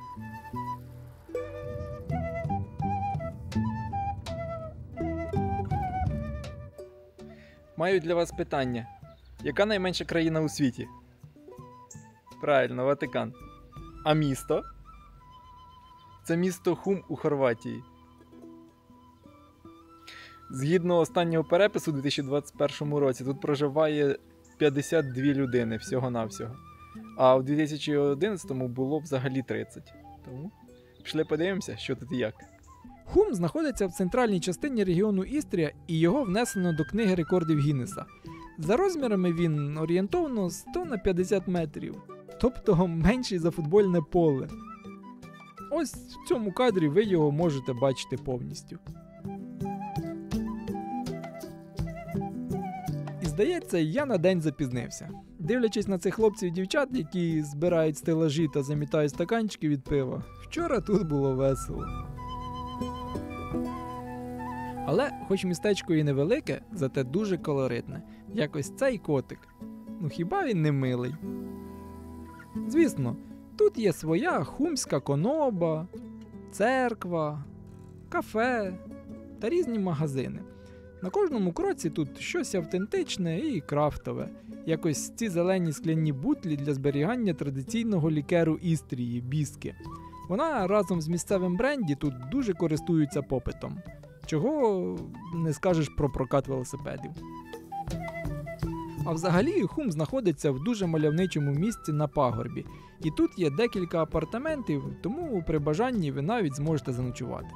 Маю для вас питання. Яка найменша країна у світі? Правильно, Ватикан. А місто? Це місто Хум у Хорватії. Згідно останнього перепису у 2021 році тут проживає 52 людини всього-навсього. А в 2011 було взагалі 30. Тому пішли подивимося, що тут і як. Хум знаходиться в центральній частині регіону Істрія і його внесено до книги рекордів Гіннеса. За розмірами він орієнтовно 100 на 50 метрів, тобто менший за футбольне поле. Ось в цьому кадрі ви його можете бачити повністю. І здається, я на день запізнився. Дивлячись на цих хлопців і дівчат, які збирають стелажі та замітають стаканчики від пива, вчора тут було весело. Але, хоч містечко і невелике, зате дуже колоритне, як ось цей котик. Ну хіба він не милий? Звісно, тут є своя хумська коноба, церква, кафе та різні магазини. На кожному кроці тут щось автентичне і крафтове, як ось ці зелені скляні бутлі для зберігання традиційного лікеру Істрії – біскі. Вона разом з місцевим бренді тут дуже користуються попитом. Чого не скажеш про прокат велосипедів. А взагалі Хум знаходиться в дуже мальовничому місці на пагорбі. І тут є декілька апартаментів, тому при бажанні ви навіть зможете заночувати.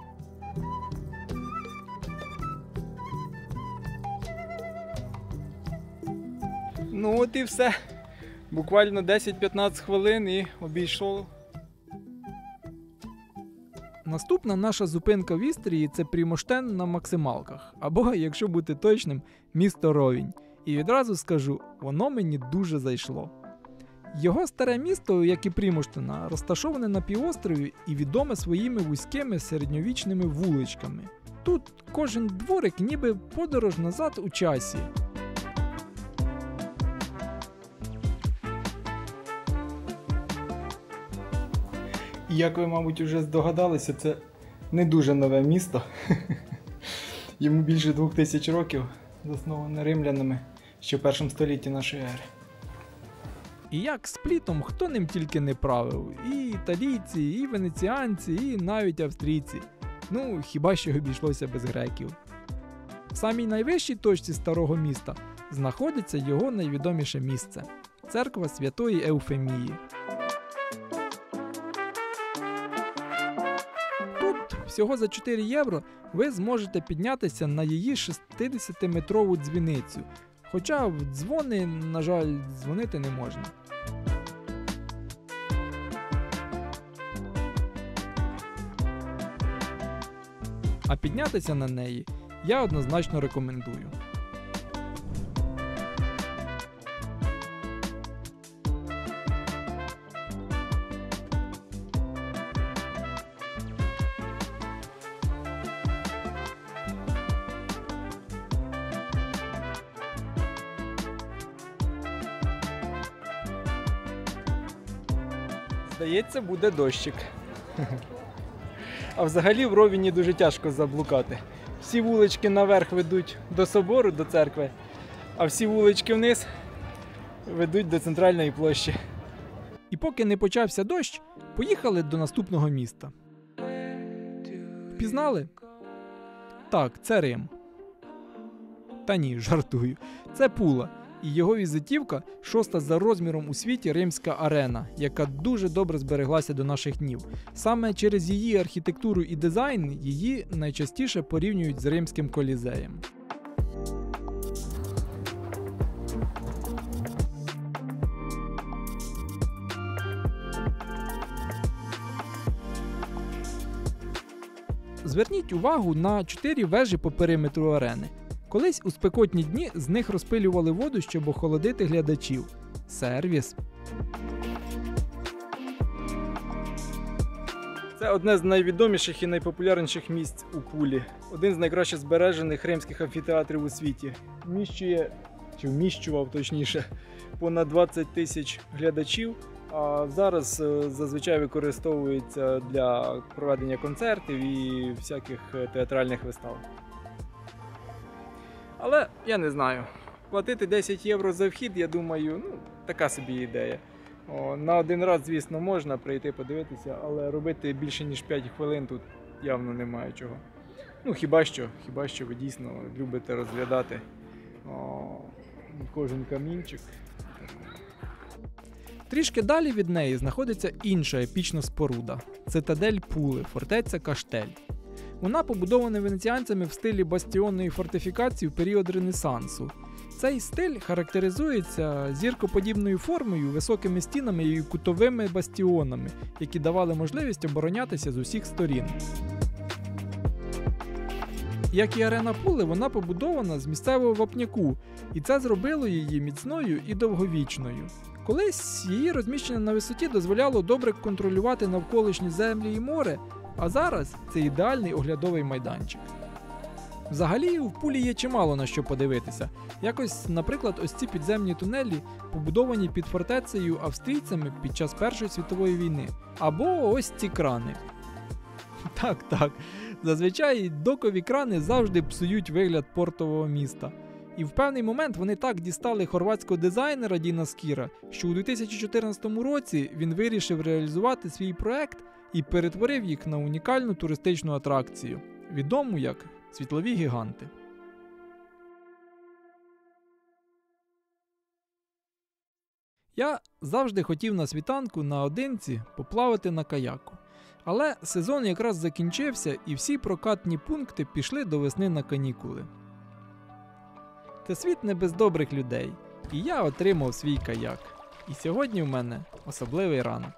Ну от і все. Буквально 10-15 хвилин і обійшов. Наступна наша зупинка в Істрії – це Прімоштен на максималках, або, якщо бути точним, місто Ровінь. І відразу скажу, воно мені дуже зайшло. Його старе місто, як і Прімоштена, розташоване на півострові і відоме своїми вузькими середньовічними вуличками. Тут кожен дворик ніби подорож назад у часі. І як ви, мабуть, вже здогадалися, це не дуже нове місто. Йому більше 2000 років, засноване римлянами ще в 1 столітті нашої ери. І як Сплітом хто ним тільки не правив, і італійці, і венеціанці, і навіть австрійці. Ну, хіба що обійшлося без греків. В самій найвищій точці старого міста знаходиться його найвідоміше місце – церква Святої Евфемії. Тут всього за 4 євро ви зможете піднятися на її 60-метрову дзвіницю, хоча в дзвони, на жаль, дзвонити не можна. А піднятися на неї я однозначно рекомендую. Здається, буде дощик. А взагалі в Ровіні дуже тяжко заблукати. Всі вулички наверх ведуть до собору, до церкви, а всі вулички вниз ведуть до центральної площі. І поки не почався дощ, поїхали до наступного міста. Впізнали? Так, це Рим. Та ні, жартую. Це Пула. І його візитівка – 6-та за розміром у світі римська арена, яка дуже добре збереглася до наших днів. Саме через її архітектуру і дизайн її найчастіше порівнюють з римським колізеєм. Зверніть увагу на 4 вежі по периметру арени. Колись у спекотні дні з них розпилювали воду, щоб охолодити глядачів. Сервіс. Це одне з найвідоміших і найпопулярніших місць у Пулі. Один з найкраще збережених римських амфітеатрів у світі. Вміщує, чи вміщував точніше, понад 20 тисяч глядачів, а зараз зазвичай використовується для проведення концертів і всяких театральних вистав. Але я не знаю, платити 10 євро за вхід, я думаю, така собі ідея. На один раз, звісно, можна прийти подивитися, але робити більше ніж 5 хвилин тут явно немає чого. Хіба що ви дійсно любите розглядати кожен камінчик. Трішки далі від неї знаходиться інша епічна споруда – цитадель Пули, фортеця Каштель. Вона побудована венеціанцями в стилі бастіонної фортифікації в період Ренесансу. Цей стиль характеризується зіркоподібною формою, високими стінами і кутовими бастіонами, які давали можливість оборонятися з усіх сторін. Як і арена Пули, вона побудована з місцевого вапняку, і це зробило її міцною і довговічною. Колись її розміщення на висоті дозволяло добре контролювати навколишні землі і море, а зараз це ідеальний оглядовий майданчик. Взагалі, в Пулі є чимало на що подивитися. Якось, наприклад, ось ці підземні тунелі побудовані під фортецею австрійцями під час Першої світової війни. Або ось ці крани. Так, зазвичай докові крани завжди псують вигляд портового міста. І в певний момент вони так дістали хорватського дизайнера Діна Скіра, що у 2014 році він вирішив реалізувати свій проект і перетворив їх на унікальну туристичну атракцію, відому як світлові гіганти. Я завжди хотів на світанку наодинці поплавати на каяку. Але сезон якраз закінчився і всі прокатні пункти пішли до весни на канікули. Та світ не без добрих людей, і я отримав свій каяк. І сьогодні в мене особливий ранок.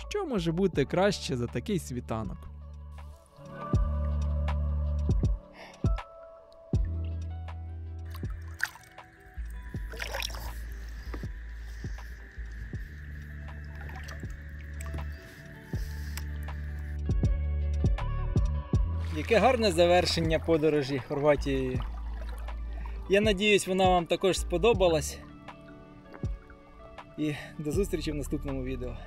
Що може бути краще за такий світанок? Яке гарне завершення подорожі Хорватією. Я надіюсь, вона вам також сподобалась. І до зустрічі в наступному відео.